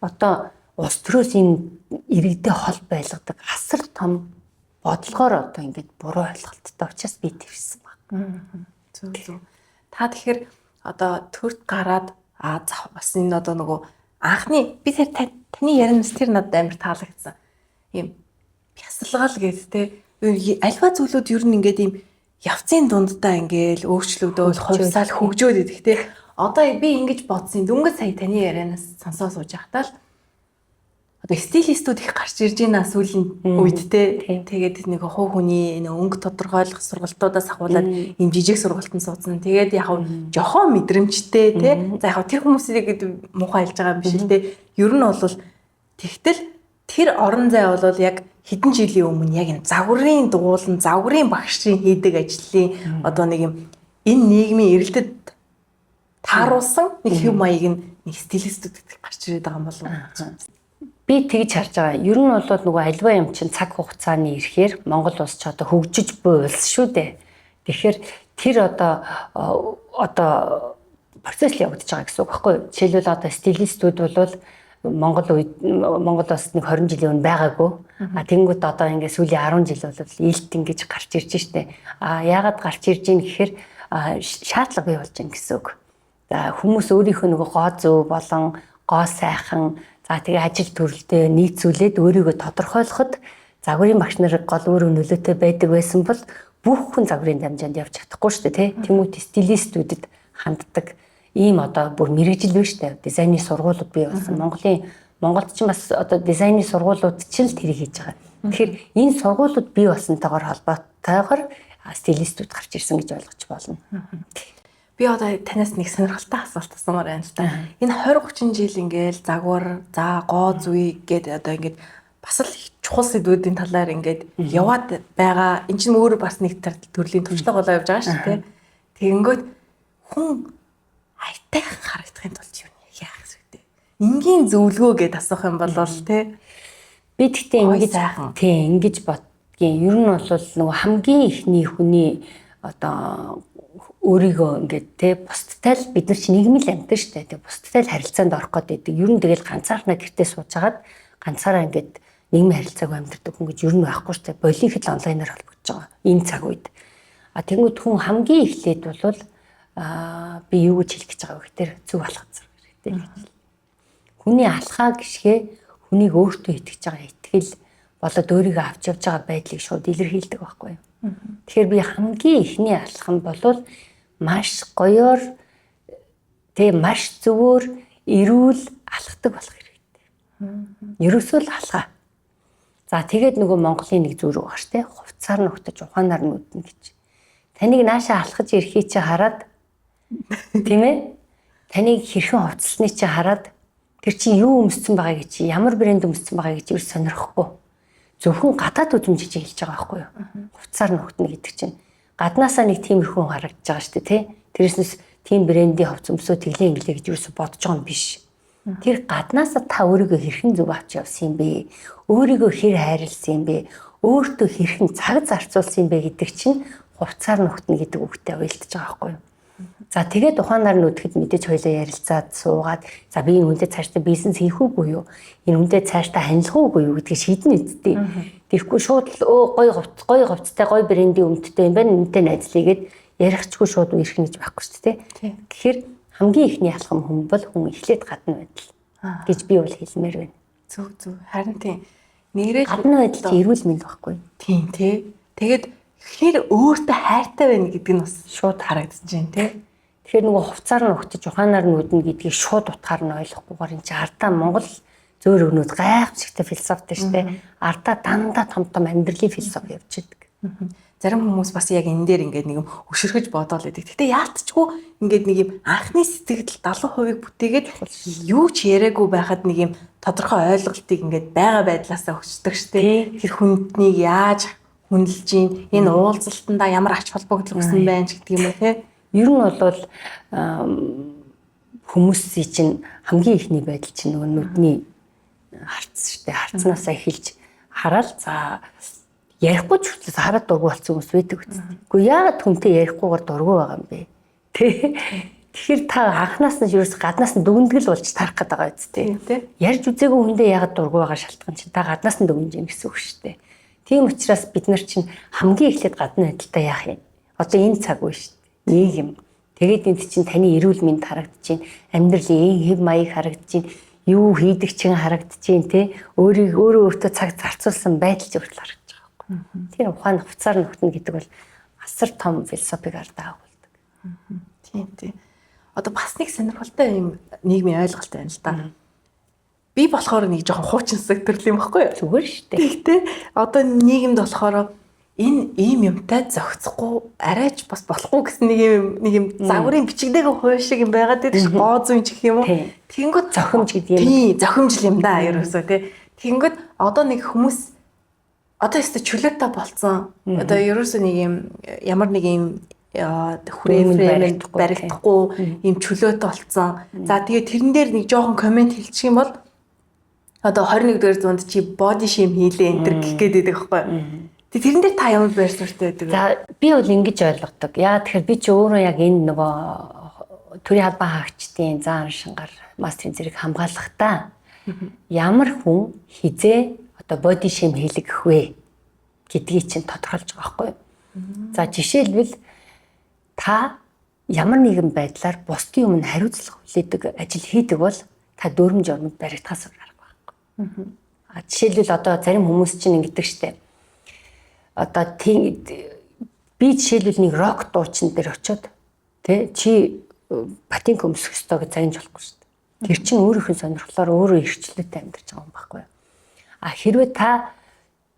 C: одоо улс төрөөс ийм иргэдэд хол байлгадаг асар том бодлогоор одоо ингээд буруу ойлголттой учраас би тэрсэн баг.
B: Зөв. Та тэгэхээр одоо төрд гараад бас энэ одоо нөгөө анхны би тэр таны ярианаас тэр надад амар таалагдсан. Ийм бясалгал гэдэг те альва зүйлүүд ер нь ингээд ийм явцын дундаа ингээл өөрчлөгдөөл хувьсаал хөгжөөд идэх те. Одоо би ингэж бодсон. Дөнгөж сая таны ярианаас сонсоо сууж байхдаа л одоо стилистүүд их гарч ирж байна сүүлийн үед те. Тэгээд нэг хуу хүний өнгө тодорхойлох сургалтуудаас ахуулаад ийм жижиг сургалтанд суудсан. Тэгээд яг жохон мэдрэмжтэй те. За яг тэр хүмүүсийг муухай хэлж байгаа юм биш л те. Ер нь бол тэгтэл тэр орон зай бол яг хэдэн жилийн өмнө яг энэ загварын дуулан загварын багшийн хийдэг ажлын одоо нэг юм энэ нийгмийн эрэлтэд тааруулсан нэг хэв маяг нэг стилистүүд гарч ирээд байгаа юм болов уу?
C: Би тэгж харж байгаа. Ер нь бол нөгөө альва юм чинь цаг хугацааны ирэхээр Монгол улс ч одоо хөгжиж буй улс шүү дээ. Тэгэхээр тэр одоо процесс явагдаж байгаа гэсэн үг байхгүй юу? Жишээлбэл одоо стилистүүд бол Монгол улсад нэг 20 жилийн өмнө байгаагүй. Тэнгүүд одоо ингээд сүүлийн 10 жил бол илт ингэж гарч ирж штэ. Яагаад гарч ирж ийн гэхээр шаардлага бий болж байна гэсэн үг. За хүмүүс өөрийнхөө нөгөө гоо зөв болон гоо сайхан за тэгээ ажил төрөлдөө нийцүүлээд өөрийгөө тодорхойлоход загварын багш нар гол өөр нөлөөтэй байдаг байсан бол бүх хүн загварын дамжаанд явж чадахгүй шүү дээ тий. Тэмүүт стилистүүдэд ханддаг ийм одоо бүр мэрэгжил биш үү? Дизайны сургуулиуд бий болсон. Монголд ч бас одоо дизайны сургуулиуд ч л тэрийг хийж байгаа. Тэгэхээр энэ сургуулиуд бий болсонтойгоор холбоотойгоор стилистүүд гарч ирсэн гэж ойлгож болно.
B: Би одоо танаас нэг сонирхолтой асуулт асуумаар байна л та. Энэ 20-30 жил ингээл загвар, за гоо зүй гэдэг одоо ингээд бас л чухал сэдвүүдийн талаар ингээд яваад байгаа. Энд чинь өөрөө бас нэг төрлийн туршлага болоо явж байгаа шүү дээ. Тэгэнгүүт хүн айтайхан харагдахын тулд юу яах хэрэгтэй. Энгийн зөвлөгөө гэдээ асуух юм бол те.
C: Би тэгтээ ингэж бодгийн. Ер нь бол нөгөө хамгийн ихний хүний одоо өөрийгөө ингээд те бусдтай л бид нар чинь нийгмийн амьтан шүү дээ. Бусдтай л харилцаанд орох гэдэг. Ер нь тэгэл ганцаархнаа гэртээ суужгаад ганцаараа ингээд нийгмийн харилцааг амьдэрдэг хүн гэж ер нь байхгүй шүү дээ. Болих л онлайнаар холбогдож байгаа. Энэ цаг үед. Тэнгүүд хүн хамгийн эхлээд бол би юу гэж хэлэх гэж байгаа вэ гэхээр зөв алхацсан хэрэгтэй гэж. Хүний алхаа гიშгэ хүнийг өөртөө итгэж байгаа итгэл болоод өөрийгөө авч явж байгаа байдлыг шууд илэрхийлдэг байхгүй юу? Тэгэхээр би хамгийн ихний алхам бол маш гоёор маш зөвөр эрүүл алхдаг болох хэрэгтэй. Ерөөсөө л алхаа. За тэгээд нөгөө Монголын нэг зүйл байгаа штэ. Хувцаар нухтаж ухаанаар нүднэ гэж. Таныг наашаа алхаж ирэхий чи хараад тийм ээ? Таныг хэрхэн хувцалсныг чи хараад тэр чи юу өмссөн байгааг чи ямар брэнд өмссөн байгааг чи юу сонирхгүй. Зөвхөн гадаад үзмжиж хэлж байгаа байхгүй юу? Хувцаар нухтна гэдэг чинь. Гаднаасаа нэг тиймэрхүү харагдаж байгаа шүү дээ, тий? Тэрнээс тийм брендийн хувц өмсөө тэглээ инглээ гэж юусо бодож байгаа юм биш. Тэр гаднаасаа та өөрийгөө хэрхэн зөв авч явсан юм бэ? Өөрийгөө хэр хайрлсан юм бэ? Өөртөө хэрхэн цаг зарцуулсан юм бэ гэдэг чинь хувцаар нухтна гэдэг үгтэй уялдаж байгаа байхгүй юу? За тэгээд ухаанаар нүдэхэд мэдээж хоёлоо ярилцаад суугаад за би энэ хүнтэй цаашдаа бизнес хийх үгүй юу? Энэ хүнтэй цаашдаа хандлах үгүй юу гэдгийг шийднэ үсттэй. Тэгэхгүй шууд гой хувцтай гой брендийн өмдтэй юм байна. Энэтэй найзлыгээд ярихчгүй шууд ирэх гэж байхгүй шүү дээ. Тэгэхээр хамгийн ихний алхам хүн бол хүн эхлээд гадна байдал гэж би бол хэлмээр байна.
B: Зөв. Харин тийм. Нэрээ
C: гадна байдал чи эрүүл мэнд байхгүй.
B: Тийм тий. Тэгээд хэр өөртөө хайртай байна гэдэг нь бас шууд харагдаж байна тий.
C: Тэгэхээр нөгөө хувцаар нухтаж ухаанаар нүднэ гэдгийг шууд утгаар нь ойлгохгүйгээр энэ чи ардаа Монгол зөөр өгнөд гайхамшигтай философитэй шүү дээ. Ардаа дандаа том амьдралын философи явж идэг.
B: Зарим хүмүүс бас яг энэ дээр ингээд нэг юм өшөрхөж бодоол идэг. Гэтэ яалтчгүй ингээд нэг юм анхны сэтгэл 70% бүтээгээд юу ч яриаггүй байхад нэг юм тодорхой ойлголтыг ингээд байгаа байдлаасаа өчтдөг шүү дээ. Тэр хүнднийг яаж хүндэлж ийн энэ уулзалтанда ямар ач холбогдол өгсөн байна ч гэдэг юм уу те.
C: Ер нь бол хүмүүсийн чинь хамгийн ихний байдал чинь нөгөө нүдний харц шүү дээ. Харцнаасаа эхэлж хараад за ярихгүй ч хүртэл хараад дургу болсон хүмүүс байдаг үстэй. Гэхдээ яагаад хүнтэй ярихгүйгээр дургу байгаа юм бэ? Тэ. Тэгэхээр та анханаас нь ерөөс гаднаас нь дүгнэлгэл болж тарах гэдэг байгаа үстэй.
B: Тий.
C: Ярьж үзээгүй хүндээ ягаад дургу байгаа шалтгаан чинь та гаднаас нь дүгнэж ийн гэсэн үг шүү дээ. Тийм учраас бид нар чинь хамгийн эхлээд гадна байдалтай яах юм? Одоо энэ цаг үе шүү дээ. Нийгэм. Тэгээд энд чинь таны эрүүл мэнд харагдаж байна. Амьдралын хэв маяг харагдаж байна. Юу хийдэг чинь харагдаж байна те. Өөртөө цаг зарцуулсан байдал ч хүртэл харагдаж байгаа байхгүй. Тэр ухаан хуцаар нөхтөн гэдэг бол асар том философигаар даагуулдаг.
B: Тийм. Одоо бас нэг сонирхолтой юм нийгмийн ойлголт байна л да. Би болохоор нэг жоохон хуучинсаг төрөл юм баггүй юу?
C: Зүгээр шүү дээ.
B: Тэгтээ одоо нийгэмд болохоор энэ ийм юмтай зохицохгүй арайч бас болохгүй гэсэн нэг юм загварын бичигдээг хууль шиг юм байгаад байдаг ш гоо зүйн ч гэх юм уу. Тэгэнгүүт
C: Зохимж гэдэг юм.
B: Тийм, зохимжл юм да ерөөсөө тий. Тэгэнгүүт одоо нэг хүмүүс одоо өстө чөлөөтэй болцсон. Одоо ерөөсөө нэг юм ямар нэг юм хүрээфрэмэнд баригдахгүй юм чөлөөтэй болцсон. За тэгээд тэрэн дээр нэг жоохон комент хэлчих юм бол одоо 21-р зуунд чи body shame хийлээ энэ төр гэх гээд байдаг байхгүй. Тэгээд тэрэн дээр та ямар байр суурьтай байдаг вэ?
C: За би бол ингэж ойлгодог. Яа тэгэхээр би ч өөрөө яг энэ нөгөө төрийн албан хаагчдын заан шингаар мастерын зэрэг хамгаалахдаа ямар хүн хизээ одоо body shame хийлгэх вэ гэдгийг чинь тодорхойлж байгаа байхгүй. За жишээлбэл та ямар нэгэн байдлаар бусдын өмнө хариуцлага хүлээдэг ажил хийдэг бол та дүрм журмд баригдахаас аргагүй байхгүй. Жишээлбэл одоо зарим хүмүүс чинь ингэдэг штеп. Одоо би жишээлбэл нэг рок дуучин дээр очиод тий чи патинк өмсөх ёстой гэж загнаж болохгүй шүү дээ. Тэр чинь өөрийнхөө сонирхлоор өөрөө эрхчлөлтөд амьдарч байгаа юм байхгүй юу? Хэрвээ та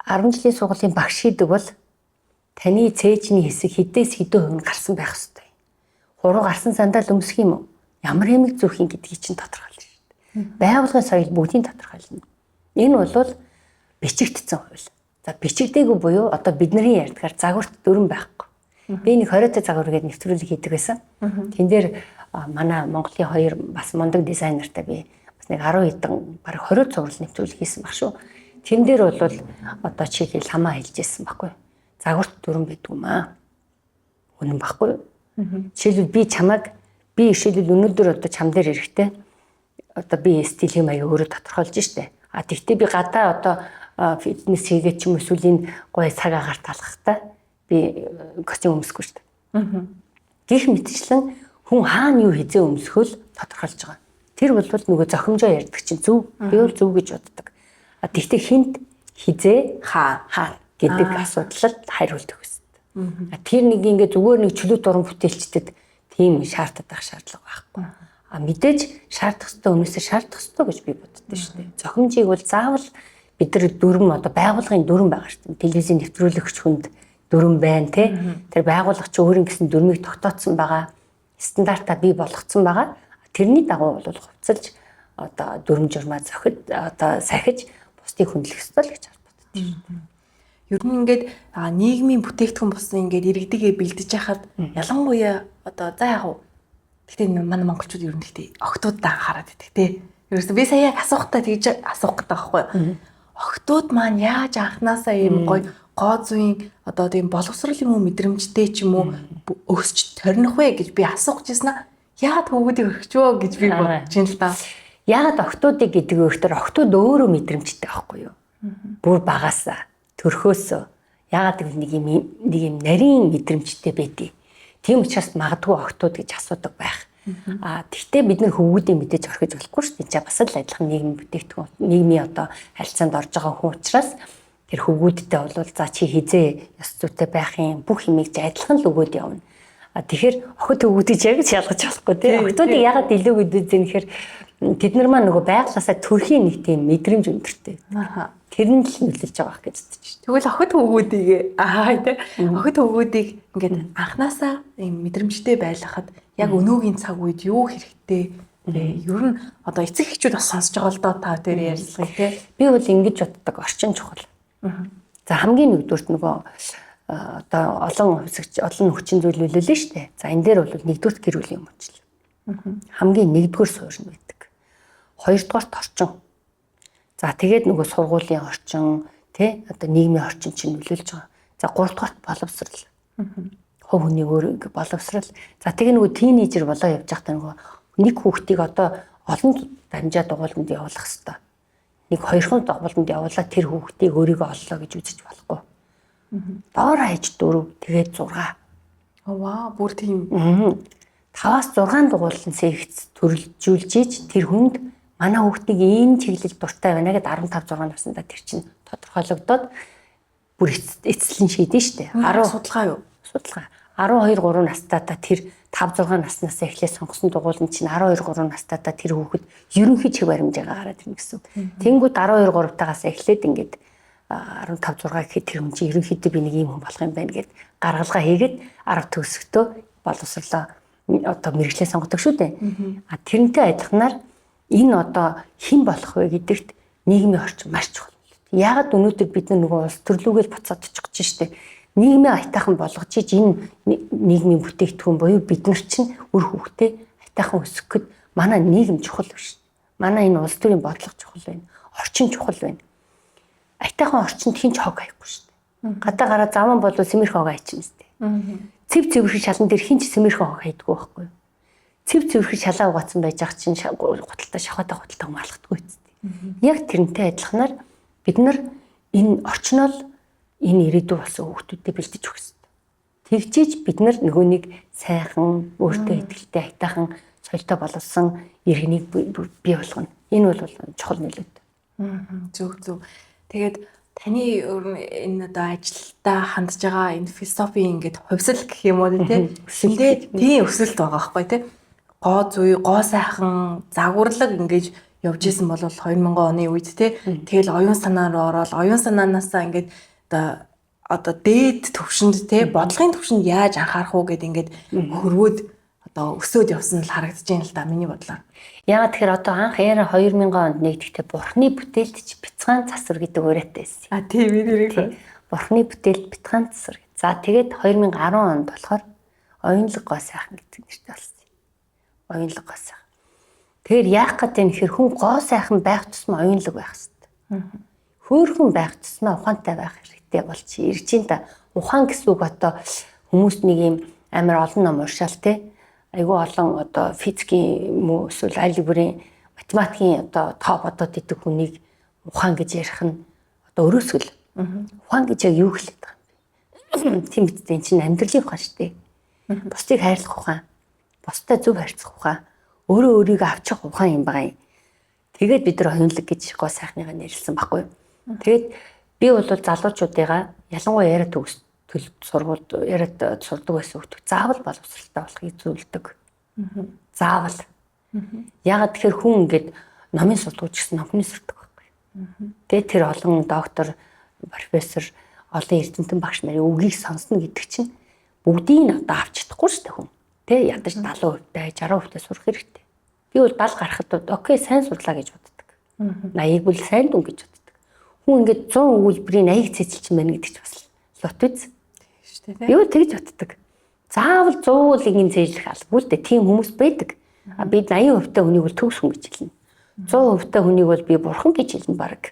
C: 10 жилийн сургуулийн багш хийдэг бол таны цээжний хэсэг хэдээс хэдэн хувь нь гарсан байх ёстой. Хуруу гарсан сандал өмсөх юм уу? Ямар хэмиг зүүх юм гэдгийг чинь тодорхойлно шүү дээ. Байгууллагын соёл бүгдийг тодорхойлно. Энэ бол бичигдсэн хууль. За бичигдээгүй буюу одоо бидний ярьдгаар загварт дүрэн байхгүй. Би нэг 20-т загвар гэдэг нэвтрүүлэг хийдэг байсан. Тэн дээр манай Монголын хоёр бас мундаг дизайнертай би бас нэг 10 хэдэн бараг 20 цуврал нэвтрүүлэг хийсэн баг шүү. Тэн дээр бол одоо чи хэл хамаа хэлжсэн байхгүй. Загварт дүрэн байдаг юм аа. Үнэн байхгүй. Жишээлбэл би чамайг би жишээлбэл өнөөдөр одоо чам дээр ирэхдээ одоо би стилийн маяг өөрөө тодорхойлж штэ. Тэгтээ би гадаа одоо фитнес хийгээд ч юм эсвэл энэ гоё цаг агаар талахтаа би костюм өмсөхгүй штэ. Гэх мэтчлэн хүн хаана юу хийзээ өмсөхөл тодорхойлж байгаа. Тэр бол нөгөө зохимжоо ярьдаг чинь зөв. Би бол зөв гэж боддог. Тэгтээ хинт хизээ хаа гэдэг асуудалд хариулт өгсөн. Тэр нэг ингээ зүгээр нэг чөлөө дуран бүтээлчдэд тийм шаарддаг шаардлага байхгүй. Мэдээж шаардах ёстой өмнөөсөө шаардах ёстой гэж би боддоо шүү дээ. Зохимжийг бол заавал бид нар дүрм одоо байгууллагын дүрм байгаа шүү дээ. Телевизийн нэвтрүүлэгч хүнд дүрм байна те. Тэр байгууллага чи өөрийн гэсэн дүрмийг тогтооцсон байгаа. Стандартаа бий болгоцсон байгаа. Тэрний дагуу бол хувьцалж одоо дүрм журмаа зохид одоо сахиж бусдыг хөндлөх ёстой л гэж боддоо шүү дээ.
B: Ер нь ингээд нийгмийн бүтээгдэхүүн болсон ингээд иргэдэгээ бэлдэж яхад ялангуяа одоо за яг уу гэхдээ манай монголчууд ер нь гэхдээ охтуудаа анхаарат байдаг те. Ерөөсөө би сая яг асуухтаа тэгж асуух гэдэг байхгүй юу? Охтууд маань яаж анханасаа ийм гоё гоо зүйн одоо тийм боловсрол юм уу мэдрэмжтэй ч юм уу өсч торних вэ гэж би асуух гэжсэн аа. Яагаад хөвгүүдийг өргөчвөө гэж би бодож байна л да.
C: Яагаад охтуудыг гэдэг өөртөө охтууд өөрөө мэдрэмжтэй байхгүй юу? Бүр багасаа төрхөөсөө яагаад гэвэл нэг юм нарийн мэдрэмжтэй байдгийг. Тийм учраас магадгүй охтууд гэж асуудаг байх. Тэгтээ бид нар хөвгүүдийн мэдээж орхиж болохгүй шүү дээ. Бас л адилхан нийгмийн бүтээгдэхүүн, нийгмийн одоо харилцаанд орж байгаа хүн учраас тэр хөвгүүдтэй бол за чи хизээ ёс зүйтэй байх юм бүх юмыг ч адилхан л өгөөд явна. Тэгэхээр охид хөвгүүдийг яг ч ялгаж болохгүй тийм. Охтуудыг яагаад илүү гэдэг вэ гэхээр тэд нар маань нөгөө байглаасаа төрхийн нэг тийм мэдрэмж өндөртэй. Тэр нь л нөлөөлж байгаа гэж бодож байна.
B: Тэгвэл охид хөвгүүдийг тийм охид хөвгүүдийг ингээд анханасаа ийм мэдрэмжтэй байлгахад яг өнөөгийн цаг үед юу хэрэгтэй ер нь одоо эцэг эхчүүд бас сонсож байгаа л доо та тэр ярилцлага тийм.
C: Би бол ингэж боддог орчин чухал. За хамгийн нэгдүгürt нөгөө одоо олон хүчин зүйл нөлөөлнө шүү дээ. За энэ дээр бол нэгдүгürt гэр бүлийн өмчлөл. Хамгийн нэгдүгээр суурь нь байдаг. Хоёрдугаарт орчин. За тэгээд нөгөө сургуулийн орчин тий одоо нийгмийн орчин чинь нөлөөлж байгаа. За гуравдугаарт боловсрал. Хов хүнийг өөр ингээ боловсрал. За тэгээ нөгөө тийнейжер болоо явж байхдаа нөгөө нэг хүүхдийг одоо олон дамжаа дугууланд явуулах хэрэгтэй. Нэг хоёрхан дугууланд явуулаад тэр хүүхдийг өөрийгөө оллоо гэж үзэж болохгүй. Доор хаяж 4, тэгээд 6.
B: Ваа, бүр тийм.
C: 5-аас 6 дугуулсан секц төрөлжүүлж ийж тэр хүнд манай хүүхдийг ийм чиглэл дуртай байна гэдээ 15 6 наснда тэр чинь тодорхойлогдоод бүр эцэслэн шийдэн штэ.
B: 10 судалгаа юу?
C: Судалгаа. 12 3 настайдаа тэр 5 6 наснаас эхлээд сонгосон дугуулн чинь 12 3 настайдаа тэр хүүхэд ерөнхий чиг баримжаагаа гараад ирнэ гэсэн. Тэнгүүд 12 3-таагаас эхлээд ингээд 15 6 гэхэд тэр хүн чинь ерөнхийдөө би нэг юм хүн болох юм байна гэд гаргалгаа хийгээд 10 төгсөхдөө боловсрлоо одоо мэрэгчлээ сонгодог шүү дээ. Тэрнтэй адилханаар энэ одоо хэн болох вэ гэдэгт нийгмийн орчин маш чухал. Яагаад өнөөдөр бид нөгөө улс төрлүүгээл буцаад очих гэж штэ. Нийгмийн айтайхан болгож иж энэ нийгмийн бүтээгдэхүүн буюу бид нар чинь үр хөвгтэй айтайхан өсгөхөд манай нийгэм чухал биш. Манай энэ улс төрийн бодлого чухал байна. Орчин чухал байна. Айтайхан орчинд хинч хог хаяхгүй штэ. Гадаа гараа заман болов сэмэрх хог хайчихна штэ. Цэв цэвэрхэн шалан дээр хинч сэмэрхэн хог хайдгүй байхгүй. Цэв цэвэрхэн шалаа угаацсан байж ах чинь гуталтаа шахаатаа гуталтаа малхдаггүй үсттэй. Яг тэрнтэй адилханаар бид нар энэ орчнол энэ ирээдүй болсон хүүхдүүдэд бэлдэж өгөх хэрэгтэй. Тэгжиж бид нар нөгөө нэг сайхан, өөртөө итгэлтэй айтайхан соёлтой боловсон иргэнийг бий болгоно. Энэ бол чухал нөлөөт.
B: Зөв. Тэгээд таны энэ одоо ажилдаа хандж байгаа энэ философийн ингээд хувьсэл гэх юм уу тийм өсөлт байгаа байхгүй тийм гоо зүй гоо сайхан загварлаг ингэж явж исэн бол 2000 оны үед тийм тэгэл оюун санаа руу ороод оюун санаанаасаа ингээд одоо дээд төвшөнд тийм бодлогын төвшөнд яаж анхаарах уу гэд ингээд хөрвөөд одоо өсөөд явсан л харагдаж байна л да миний бодлоор.
C: Яагаад тэгэхээр одоо анх эра 2000 онд нэгдэхдээ бурхны бүтээлд ч бяцхан засвар гэдэг уриатай байсан.
B: Тийм ээ.
C: Бурхны бүтээлд бяцхан засвар. За тэгээд 2010 онд болохоор оюунлаг гоо сайхан гэдэг нэртэй болсон. Оюунлаг гоо сайхан. Тэгэхээр яах гэдэг нь хэр хүн гоо сайхан байх тусмаа оюунлаг байх хэрэгтэй. Хөөрхөн байх тусмаа ухаантай байх хэрэгтэй болж ирж байна да. Ухаан гэсэн үг одоо хүмүүс нэг юм амар олон ном уншаал те. Айгүй олон одоо физикийн мөн эсвэл аль бүрийн математикийн одоо топ одод идэх хүнийг ухаан гэж ярих нь одоо өрөөсгөл. Ухаан гэж яг юу хэлээд байгаа юм бэ? Тийм үстэй чинь амьдралын ухаан шүү дээ. Бусдыг хайрлах ухаан, бусдад зөв харьцах ухаан, өөрөө өөрийгөө авчих ухаан юм байгаа юм. Тэгээд бид нар оюунлаг гэж гоо сайхныгаа нэрлсэн баггүй. Тэгээд би бол залуучуудыгаа ялангуяа яриа төгс сургуульд яриад сурдаг байсан хүмүүс заавал боловсралтай болохыг зөвлөдөг. Заавал. Ягаад тэгэхээр хүн ингээд номын сурдаг ч гэсэн номны сурдаг байхгүй. Тэгээд тэр олон доктор, профессор, олон эрдэмтэн багш нарын үгийг сонсно гэдэг чинь бүгдийг одоо авч чадахгүй шүү дээ хүн. Тэ ядаж 70% 60% сурах хэрэгтэй. Би бол 70 гарахад окей сайн сурлаа гэж боддог. 80-ыг бол сайн дүн гэж боддог. Хүн ингээд 100 өгүүлбэрийн 80 цэцэлчин байна гэдэг ч бас лот үз. Би бол тэгж боддог. Заавал 100%-ийг зээжлэх албагүй л дээ. Тийм хүмүүс байдаг. Би 80% та хүнийг бол төгс хүн гэж хэлнэ. 100% та хүнийг бол би бурхан гэж хэлнэ баг.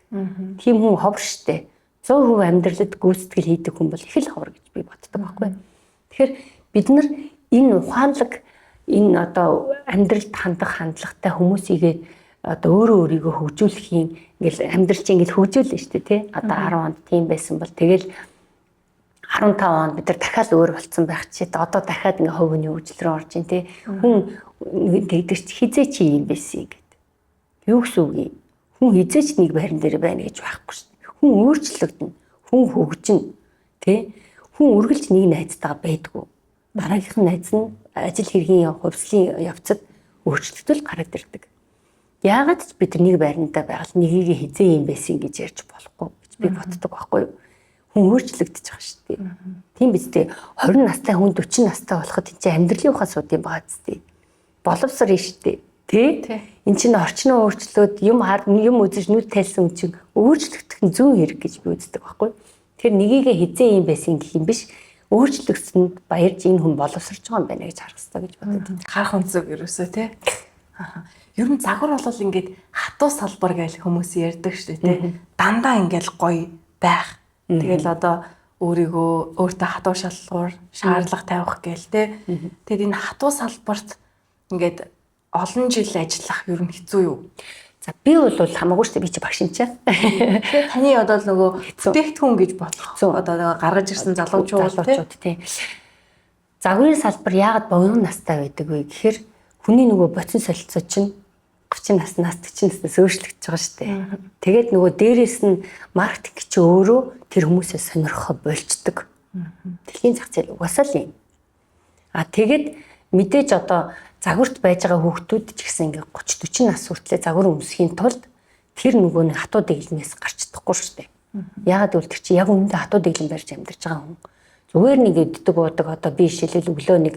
C: Тийм хүн ховор штэ. 100% амьдралд гүйцэтгэл хийдэг хүн бол их л ховор гэж би боддог байхгүй. Тэгэхээр бид нар энэ ухаанлаг энэ одоо амьдралд хандах хандлагатай хүмүүсийгээ одоо өөрөө өөрийгөө хөгжүүлэх юм ингээл амьдрал чинь ингээл хөгжүүлнэ штэ тий. Одоо 10 онд тийм байсан бол тэгэл 15 онд бид нар дахиад өөр болцсон байх чи одоо дахиад ингээ хувийн хөгжил рүү орж ин тий. Хүн тэгдэг чи хизээ чи юм байсан гэдэг. Юу гэсэн үг юм? Хүн хизээ ч нэг байран дээр байна гэж байхгүй шүү дээ. Хүн өөрчлөгдөн, хүн хөгжин тий. Хүн үргэлж нэг найзтайгаа байдгүй. Дараагийнх нь найз нь ажил хэргийн хувьслын явцад өөрчлөлтөл гараад ирдэг. Яагаад ч бид нэг байрандаа байгаад нэгийг хизээ юм байсан гэж ярьж болохгүй гэж би боддог байхгүй юу? Хүн өөрчлөгдөж байгаа шүү дээ. Тийм биз дээ. 20 настай хүн 40 настай болоход энэ чинь амьдралын ухаан сууд юм байгаа зү. Боловсрол шүү дээ. Тэ? Энд чинь орчин өөрчлөөд юм үзэж нүд тайлсан хүн чинь өөрчлөгдөх нь зүүн хэрэг гэж би үздэг байхгүй. Тэгэхээр нэгийг хизээ юм байсан гэх юм биш. Өөрчлөгдсөнд баярж энэ хүн боловсрч байгаа юм байна гэж харах хэрэгтэй гэж боддог.
B: Харах өнцөг ерөөсөө тий. Ер нь загвар бол ингээд хатуу салбар гэж хүмүүс ярьдаг шүү дээ тий. Дандаа ингээд гоё байх. Тэгэл одоо өөрийгөө өөртөө хатуу шалгуур шаардлага тавих гээл те. Тэгэд энэ хатуу салбарт ингээд олон жил ажиллах ер нь хэцүү юу?
C: За би бол хамаагүй шүү дээ, би чи багш юм чаа.
B: Тэгээ таны одоо л нөгөө бүтээгдэхүүн гэж бодох. Одоо нөгөө гаргаж ирсэн залуучууд
C: тий. Загварын салбар яагаад богино настай байдаг вэ гэхээр хүний нөгөө бодис солилцоо чинь 30 наснаас 40 наснаас өөрчлөгдөж байгаа шүү дээ. Тэгээд нөгөө дээрээс нь маркетинг чи өөрөө тэр хүмүүсээ сонирхоо болцдог. Дэлхийн зах зээл угаасаа л юм. Тэгээд мэдээж одоо загварт байж байгаа хүүхдүүд ч гэсэн ингээ 30 40 нас хүртлээр загвар өмсөхийн тулд тэр нөгөө нэг хатуу дэглэмээс гарч чадахгүй шүү дээ. Яагаад гэвэл тэр чи яг үүндээ хатуу дэглэм барьж амьдарч байгаа хүн. Зүгээр нэг өддөг уудаг одоо би шилэл өглөө нэг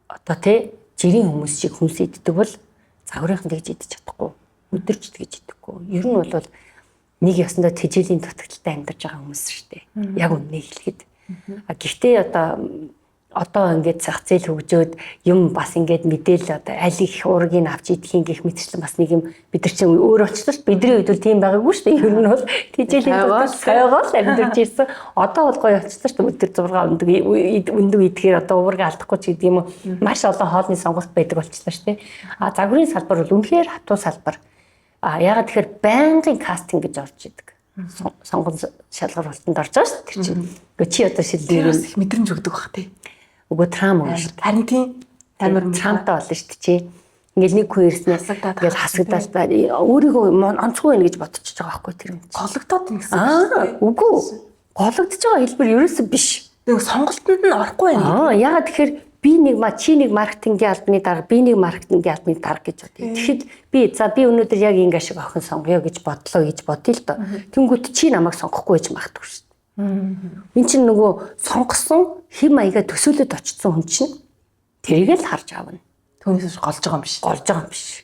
C: одоо тий жирийн хүмүүс шиг хүнс иддэг бол загварынхан тэгж идэж чадахгүй. Өдөрч тэгж идэхгүй. Ер нь бол нэг ясандаа тэжээлийн дутагдaltaй амьдарч байгаа хүмүүс шүү дээ. Яг үннийг хэлэхэд. Гэхдээ одоо ингээд зах зээл хөгжөөд юм бас ингээд мэдээл одоо аль их уургийг авч идэх гэх мэтчлэн бас нэг юм бид нар чинь өөр болчихлоо шүү дээ. Бидний үед бол тийм байгаагүй шүү дээ. Ер нь бол тэжээлийн цайгаал амьдарч ирсэн. Одоо бол гоё болчихлоо шүү дээ. Өдөр 6 өндөг идэхээр одоо уургийг алдахгүй ч гэдэг юм уу. Маш олон хоолны сонголт байдаг болчихлоо шүү дээ. Загварын салбар бол үнэхээр хатуу салбар. Ягаад тэгэхээр байнгын кастинг гэж орж идэг. Сонгон шалгуулалтанд орж байгаа шүү дээ. Тэр чинь. Гэхдээ чи одоо шилдэг
B: их мэдрэмж өгдөг бах тий.
C: Уг трам уу шүү.
B: Харин тийм амар
C: трамтай болно шүү дээ. Ингээл нэг хүн ирснээр ингээл хасагдаад өөрийгөө онцгүй байна гэж бодчихж байгаа байхгүй тэр юм.
B: Гологдоод юм гэсэн.
C: Үгүй. Гологдож байгаа хэлбэр ерөөсөө биш.
B: Нэг сонголтод нь орохгүй байна.
C: Ягаад тэгэхээр би нэг чи нэг маркетингийн албаны дарга, би нэг маркетингийн албаны дарга гэж бодъё. Тэгэхэд би өнөөдөр яг ингэ шиг охин сонгоё гэж бодлоо гэж бодъё л доо. Тэнгүүт чи намайг сонгохгүй гэж магадгүй шүү. Энд чинь нөгөө сонгосон хэм маяга төсөөлөд очсон хүн чинь тэрийг л харж аавна.
B: Түүнээс голж байгаа юм биш.
C: Голж байгаа юм биш.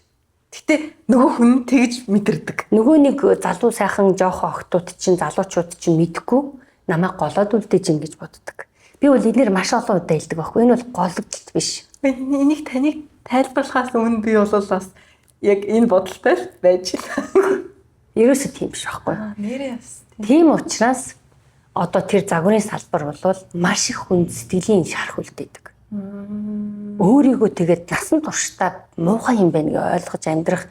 B: Гэтэ нөгөө хүн тэгж мэдэрдэг.
C: Нөгөө нэг залуу сайхан жоохон охтууд чинь залуучууд чинь мэдхгүй намайг голоод үлдээж ин гэж боддог. Би бол эднэр маш олон удаа хэлдэг байхгүй. Энэ бол гологдолт биш.
B: Энийг таныг тайлбарлахаас өмнө би бол бас яг энэ бодолтой байж байна.
C: Ерөөсөө тийм биш байхгүй.
B: Нэрээ бас.
C: Тийм учраас одоо тэр загварын салбар бол маш их хүн сэтгэлийн шарх үлдээдэг. Өөрийгөө тэгээд насан туршдаа муухай юм байна гэж ойлгож амьдрах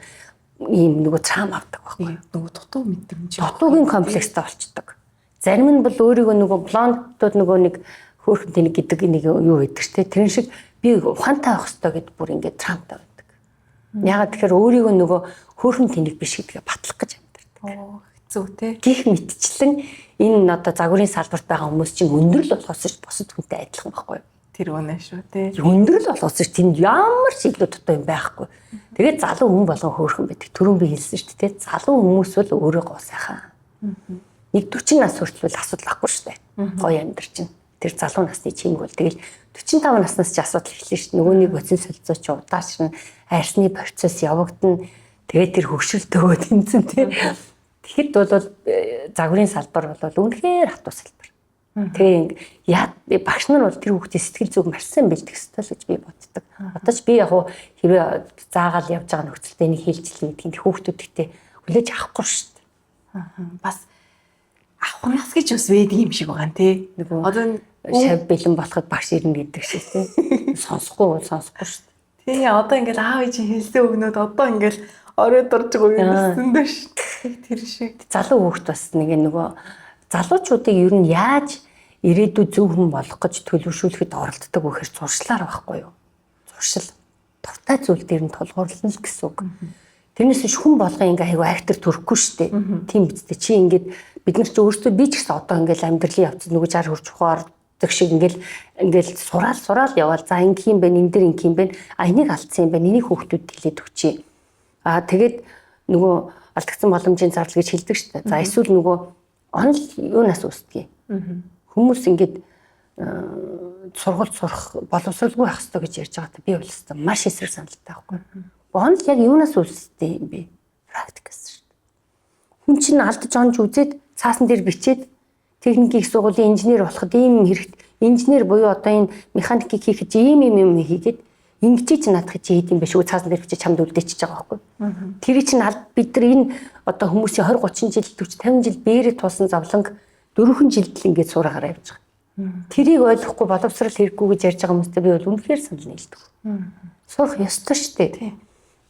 C: ийм нөгөө цаам авдаг байхгүй.
B: Нөгөө дутуу мэдрэмж.
C: Дутуугийн комплекстэй болчдөг. Зарим нь бол өөрийгөө нөгөө блондууд нөгөө нэг хөөрхөн тэнэг гэдэг нэг юу байдаг те. Тэрэн шиг би ухаантай байх хэрэгтэй гэд бүр ингээд цаамтай байдаг. Ягаад тэгэхээр өөрийгөө нөгөө хөөрхөн тэнэг биш гэдгээ батлах гэж амьдардаг.
B: Хэцүү те.
C: Гэх мэтчлэн энэ одоо загварын салбарт байгаа хүмүүс чинь өндөр л болохоос ч бусад хүнтэй адилхан байхгүй юу?
B: Тэр үнэ шүү те.
C: Өндөр л болохоос ч тэнд ямар ч илүү дутуу юм байхгүй. Тэгээд залуу хүн болгон хөөрхөн байдаг. Түрүүн би хэлсэн шүү дээ. Залуу хүмүүс бол өөрийгөө сайхан. Нэг 40 нас хүртэл асуудал байхгүй шүү дээ. Гоё амьдар чинь. Тэр залуу насны чинь бол тэгэл 45 наснаас ч асуудал эхэлнэ шүү дээ. Нөгөөний бодис солилцооч удаашрна, арьсны процесс явагдана. Тэгээд тэр хөвшөлтөөгөө тэмцэн тий. Тэгэхэд бол загварын салбар бол үнэхээр хатуу салбар. Тэгээ багш нар бол тэр хүүхдийн сэтгэл зүг маш сайн бэлдэх ёстой л гэж би боддог. Одоо ч би яг хэрвээ заагаал явж байгаа нөхцөлтэй нэг хэлжлээ гэдгийг хүүхдүүдтэй хүлээж авахгүй шүү дээ.
B: Бас авахнаас гэж бас байдаг юм шиг байгаа нэ.
C: Нөгөө одоо шав бэлэн болоход багш ирнэ гэдэг шиг тий. Сонсохгүй шүү дээ.
B: Тий одоо ингээл аав ээж хэлсэн өгнөд одоо ингээл оройд орж байгаа юм байна шүү дээ. Тэр шиг.
C: Залуу хүүхд бас нөгөө залуучуудыг ер нь яаж ирээдүйд зөв хүн болох гэж төлөвшүүлэхэд оролддог вэ гэхээр зуршлаар байхгүй юу? Зуршил. Дуртай зүйл дээр нь тулгуурлана л гэсэн үг. Тэрнээс биш хүн болгоо ингээ айгу актер төрөхгүй шүү дээ. Тийм биз дээ. Чи ингээд бид нар ч өөрсдөө би ч гэсэн одоо ингээл амьдралын явц нөгөө 60 хүрч ухаардаг шиг ингээл сураал яваал. За инх юм бэ, энэ дэр инх юм бэ. Энийг алдсан юм байна. Энийг хүүхдүүд хэлээд өгчээ. Тэгээд нөгөө алдагдсан боломжийн зардал гэж хэлдэг шүү дээ. За эсвэл нөгөө онл юунаас үүсдэг юм. Хүмүүс ингээд сургалт сурах боловсралгүй байх хэрэгтэй гэж ярьж байгаадаа би бол хэвээр маш эсрэг саналтай байхгүй. Онл яг юунаас үүсдэг юм бэ? Практикаас шүү дээ. Хүн чинь алдаж онж үзээд цаасан дээр бичээд техникийн их сургуулийн инженер болоход ийм хэрэгтэй. Инженер буюу одоо энэ механикийг хийхэд ийм юм хийгээд ингэж наадах чи хийд юм биш үү? Цаасан дээр бичиж чамд үлдээчихэж байгаа байхгүй. Тэр чинь бид нар энэ одоо хүмүүсийн 20 30 жил 40 50 жил бээрээ тулсан зовлонг 4 жил л ингээд сураагаар явж байгаа. Тэрийг ойлгохгүй боловсрал хэрэггүй гэж ярьж байгаа хүмүүстэй би бол үнэхээр санал нийлдэг. Сурах ёстой шүү дээ.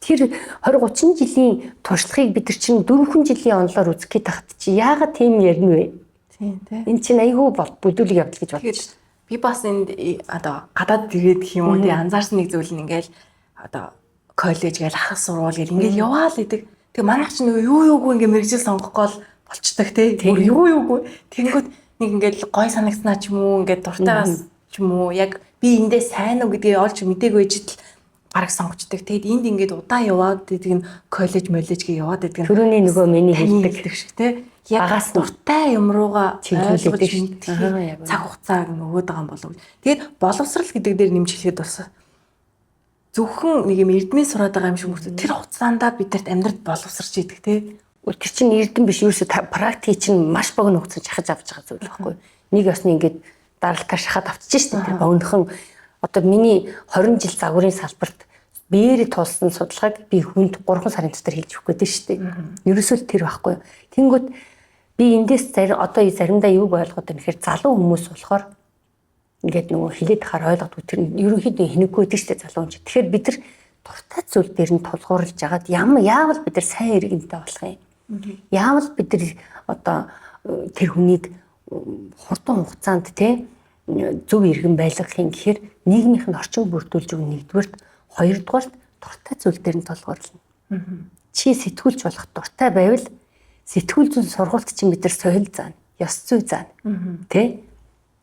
C: Тэр 20 30 жилийн туршлагыг бид нар чинь 4 жилийн онолоор үзэх гээд тахт чи яагаад тийм ярина вэ?
B: Тийм тий.
C: Энэ чинь айгүй бүдүүлэг явдал гэж бодож.
B: Би бас энд одоо гадаад ирээд гэх юм уу тий анзаарсан нэг зүйл нь ингээл одоо коллеж гээл ах сурвал гээл ингээл яваал идэг. Тэгээ манайх ч нэг юу юугүй ингээ мэрэгжил сонгохгүй л болчдаг тий. Юу юугүй. Тэнгүүд нэг ингээл гой санагцнаа ч юм уу ингээд дуртайгаас ч юм уу яг би эндээ сайн уу гэдгийг олж мдээгүй ижил бараг сонгочдөг. Тэгэд энд ингээд удаан яваад гэдэг нь коллеж моллежгээ яваад гэдэг нь
C: Төрөний нөгөө миний хэлдэг
B: шиг тий. Ягаас дуртай юм руугаа
C: чиглүүлдэг
B: шүү дээ. Цаг хугацааг нөгөөд байгаа юм болов. Тэгээд боловсрал гэдэг дээр нэмж хэлэхэд бас зөвхөн нэг юм эрдмийн сураад байгаа юм шиг мөртөө тэр хугацаанд бид нарт амьдрал боловсрч идэг тий.
C: Тэр чинь эрдэм биш ерөөсө практик чинь маш богино хугацаанд шахаж авч байгаа зүйл байхгүй. Нэг ёсны ингээд даралтаар шахаад авчиж штэ тэр богинохон одоо миний 20 жил загварын салбарт биеэр тулсан судалгааг би хүнд 3 сарын дотор хэлж өгөх гэдэг штэ. Ерөөсөө тэр байхгүй. Тэнгүүд би эндээс заримдаа юуг ойлгоод байна гэхээр залуу хүмүүс болохоор ингээд нөгөө хилээд хахаар ойлгодгүй тэр ерөнхийдөө хинэггүй гэдэг штэ залуу хүн. Тэгэхээр бид нар дуртай зүйл дээр нь тулгуурлаж агаад яавал бид нар сайн иргэнтэй болох юм. Яавал бид нар одоо тэр хүнийг хурдан хугацаанд те зөв иргэн байлгах юм гэхээр нийгмийнх нь орчин бүрдүүлж өгнө нэгдүгээрт, хоёрдугаарт дуртай зүйл дээр нь тулгуурлана. Чи сэтгүүлч болох дуртай байвал сэтгүүл зүйн сургалт чинь бид нар соёл заана, ёс зүй заана. Тэ?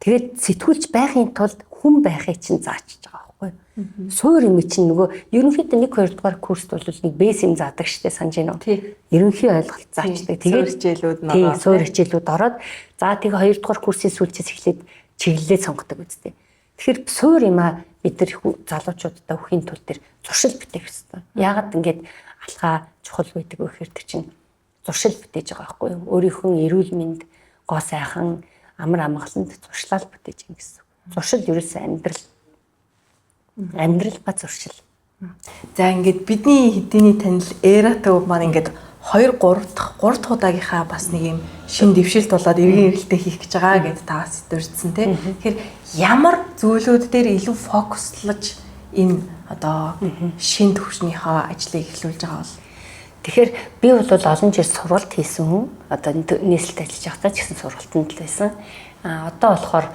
C: Тэгээд сэтгүүлч байхын тулд хүн байхыг чинь заачиж байгаа байхгүй. Суур юм чинь нөгөө ерөнхийдөө 1 2 дугаар курст бол нэг бэйс юм заадаг штэ санаж байна уу? Ерөнхий ойлголт заачдаг. Тэгээд хичээлүүд нөрөө. Суур хичээлүүд ороод за тэгээ 2 дугаар курсын сүүлчээс эхлээд чиглэлээ сонгодог үстэй. Тэгэхээр суур юмаа бид нар залуучуудаа өхийн тул дээр зуршил бүтээх хэрэгтэй. Яагаад ингэж алхаа чухал байдаг вэ гэхээр тэр чинь зуршил бүтээж байгаа байхгүй юу? Өөрийнхөө эрүүл мэнд, гоо сайхан, амар амгаланд зуршлал бүтээж юм гэсэн. Зуршил ерөөсөө амьдрал ба зуршил.
B: За ингээд бидний хэдийний танил Эратов маань ингээд 3 дахь удаагийнхаа бас нэг юм шин дэвшилт болоод эргэн ирэлтээ хийх гэж байгаа гэдээ та бас дурдсан тий. Тэгэхээр ямар зүйлүүд дээр илүү фокуслаж энэ одоо шин төвшнийхөө ажлыг эхлүүлж байгаа бол
C: тэгэхээр би бол олон жил сургалт хийсэн хүн. Одоо нийслэлд ажиллаж байхдаа ч гэсэн сургалтанд л байсан. Одоо болохоор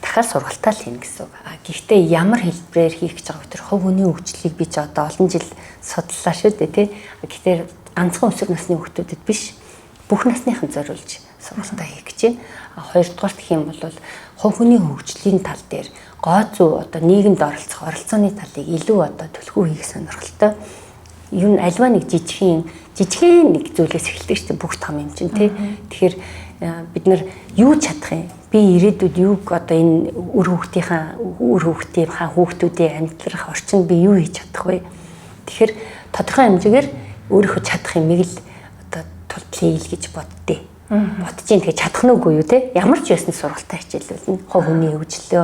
C: дахиад сургалтаа л хийнэ гэсэн үг. Гэхдээ ямар хэлбэрээр хийх гэж байгаа вэ? Тэр хувь хүний хөгжлийг би ч одоо олон жил судаллаа шүү дээ тий. Гэхдээ ганцхан өсвөр насны хүүхдүүдэд биш бүх насныхан зориулж сургалтаа хийх гэж байна. Хоёрдугаар гэх юм бол хувь хүний хөгжлийн тал дээр гоо зүй одоо нийгэмд оролцооны талыг илүү одоо төлхөө хийх сонирхолтой. Юу н альва нэг жижигхэн нэг зүйлээс эхэлдэг шүү дээ бүх том юм чинь тий. Тэгэхээр бид нар юу чадах юм? Би ирээдүйд юуг одоо энэ үр хүүхдийнхаа хүүхдүүдийн амьдрах орчинд би юу хийж чадах вэ? Тэгэхээр тодорхой хэмжээгээр өөрийнхөө чадах юмыг л одоо тултлал хийл гэж боддээ. Бодож ин тэгээ чадах нь үгүй юу те? Ямар ч байсан сургалтаа хичээлүүлнэ. Хувь хүний хөгжлөө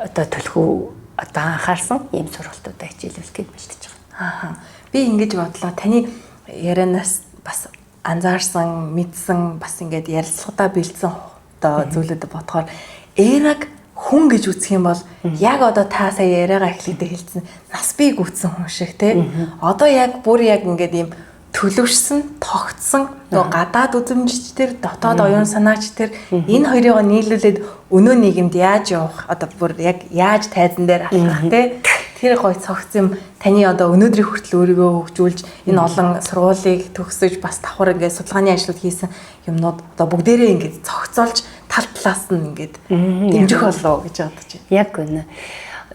C: одоо төлхөө одоо анхаарсан ийм сургалтуудаа хичээлүүлэх гэж бэлдэж байгаа.
B: Би ингэж бодлоо. Таны ярианаас бас анзаарсан, мэдсэн, бас ингээд ярилцлагадаа бэлдсэн одоо зүйлүүдэд бодохоор Эраг хүн гэж үзэх юм бол яг одоо та сая яриагаа эхлэхдээ хэлсэн нас бий гүйтсэн хүн шиг те. Одоо яг ингээд ийм төлөвшсөн, тогтсон нөгөө гадаад үзэмжч тэр дотоод оюун санаач тэр энэ хоёрыг нийлүүлээд өнөө нийгэмд яаж явах одоо бүр яг яаж тайзан дээр алхах те. Тэр гоё цогц юм таны одоо өнөөдрийн хүртэл өөрийгөө хөгжүүлж энэ олон сургуулийг төгсөж бас давхар ингээд судалгааны ажлууд хийсэн юмнууд одоо бүгдээрээ ингээд цогцолж тал талаас нь ингээд дэмжих болов гэж бодож байна.
C: Яг үнэ.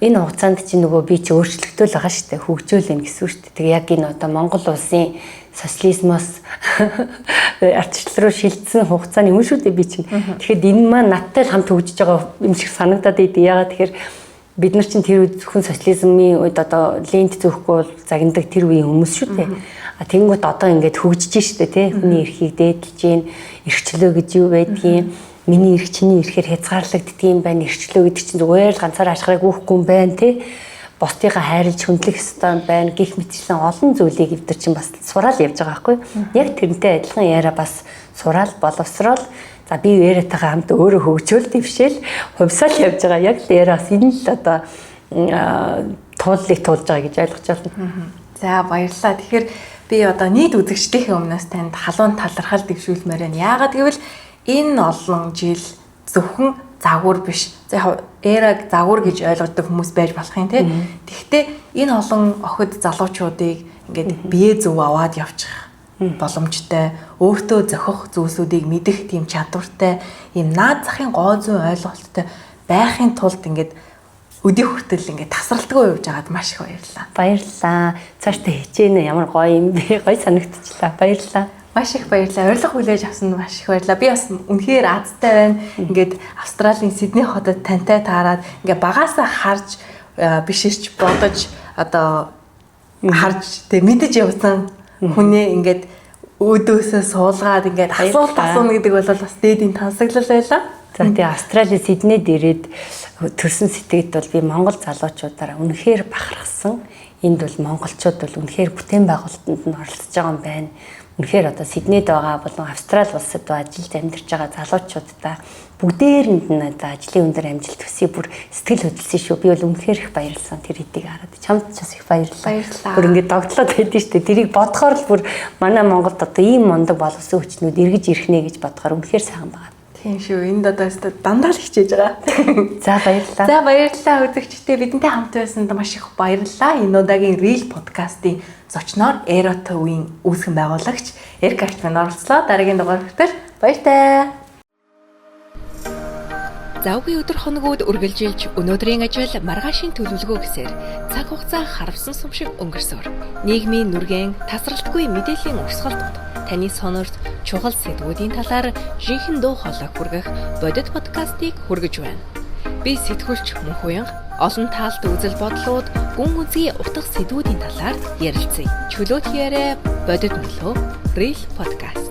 C: Энэ хугацаанд чи нөгөө би чи өөрчлөгдөөл байгаа шүү дээ. Хөгжөөлнө гэсэн үг шүү дээ. Тэгээ яг энэ одоо Монгол улсын социализмоос ардчлал руу шилжсэн хугацааны өмнө шүү дээ би чинь. Тэгэхэд энэ маань надтай л хамт хөгжиж байгаа юм шиг санагдаад идэв. Ягаад тэгэхээр бид нар чинь тэр үед зөвхөн социализмын үед одоо лент зөөхгүй бол загнадаг тэр үеийн хүмүүс шүү дээ. Тэнгүүт одоо ингээд хөгжиж штэ тий. Хүний эрхийг дээдлж гин, эрхчлөө гэж юу байдгийг, миний эрх чиний эрхээр хязгаарлагддгийм байна. Эрхчлөө гэдэг чинь зүгээр л ганцаар ашгарыг үүхгүй юм байна тий. Бусдыгаа хайрлж хүндлэх ёстой байна. Гэх мэтчлэн олон зүйлийг эвдэр чинь бас сураал явж байгаа байхгүй. Яг тэрнтэй адилхан яриа бас сураал боловсрол за би Эратайгаа хамт өөрөө хөгжөөл дэвшээл хувьсаал явж байгаа. Яг л Эраас энэ л одоо тууллыг туулж байгаа гэж ойлгож байна.
B: За баярлалаа. Тэгэхээр би одоо нийт үзэгчдийнхээ өмнөөс танд халуун талархал дэвшүүлмээр байна. Яагаад гэвэл энэ олон жил зөвхөн загвар биш. За Эраг загвар гэж ойлгодог хүмүүс байж болох юм тий. Тэгэхдээ энэ олон охид залуучуудыг ингээд бие зөв аваад явчих боломжтой, өөртөө зохих зүйлсүүдийг мэдэх тийм чадвартай, ийм наад захын гоо зүйн ойлголттой байхын тулд ингээд өдий хүртэл ингээд тасралтгүй явж байгаад маш их баярлалаа.
C: Баярлалаа. Цаашдаа хичээнэ ямар гоё юм бэ? Гоё санагдчихлаа. Баярлалаа.
B: Маш их баярлалаа. Урилга хүлээж авсанд маш их баярлалаа. Би бас үнэхээр азтай байна. Ингээд Австралийн Сидней хотод тантай таарад ингээд багаасаа харж биширч бодож одоо харж тэг мэдэж явсан хүнээ ингээд өөдөөсөө суулгаад ингээд асуулт асууна гэдэг бол бас дээдийн тансаглал байлаа.
C: За тэгээ Австралийн Сиднейд ирээд төрсөн сэтгэгд бол би Монгол залуучуудаараа үнэхээр бахархсан. Энд бол монголчууд бол үнэхээр бүтээн байгуулалтанд нь оролцож байгаа юм байна. Үнэхээр одоо Сиднейд байгаа болон Австрали улсад ажиллаж амьдарч байгаа залуучуудаа бүгдээрэнд нь одоо ажлын өндөр амжилт хүсье бүр сэтгэл хөдлөсөн шүү. Би бол үнэхээр их баярлсан тэр хэдийг хараад. Чамд ч бас их баярлалаа. Бүр ингэ догтлоод байдсан шүү дээ. Тэрийг бодохоор л бүр манай Монголд одоо ийм мундаг боловсон хүчнүүд эргэж ирэх нэ гэж бодохоор үнэхээр сайхан байна.
B: Тийм шүү. Энд одоо дандаа л хичээж байгаа.
C: За баярлалаа.
B: За баярлалаа үзэгчдээ бидэнтэй хамт байсанд маш их баярлалаа. Энэ удаагийн Real podcast-ийн зочноор Эратовын үүсгэн байгуулагч Эрик агч мань оролцлоо. Дараагийн дугаар хүртэл баяртай.
A: Завгүй өдөр хоногуд үргэлжилж өнөөдрийн ажил маргаашийн төлөвлөгөө гэсээр цаг хугацаа харавсан сум шиг өнгөрсөөр нийгмийн нүргэн тасралтгүй мэдээллийн урсгалд таны сонорт чухал сэдвүүдийн талаар жинхэнэ дуу хоолой хүргэх бодит подкастыг хүргэж байна. Би сэтгүүлч мөн хуянга олон таалт үзэл бодлууд гүн үзгий утга сэдвүүдийн талаар ярилцъя. Чөлөөт яриа бодит мөлөө Real podcast.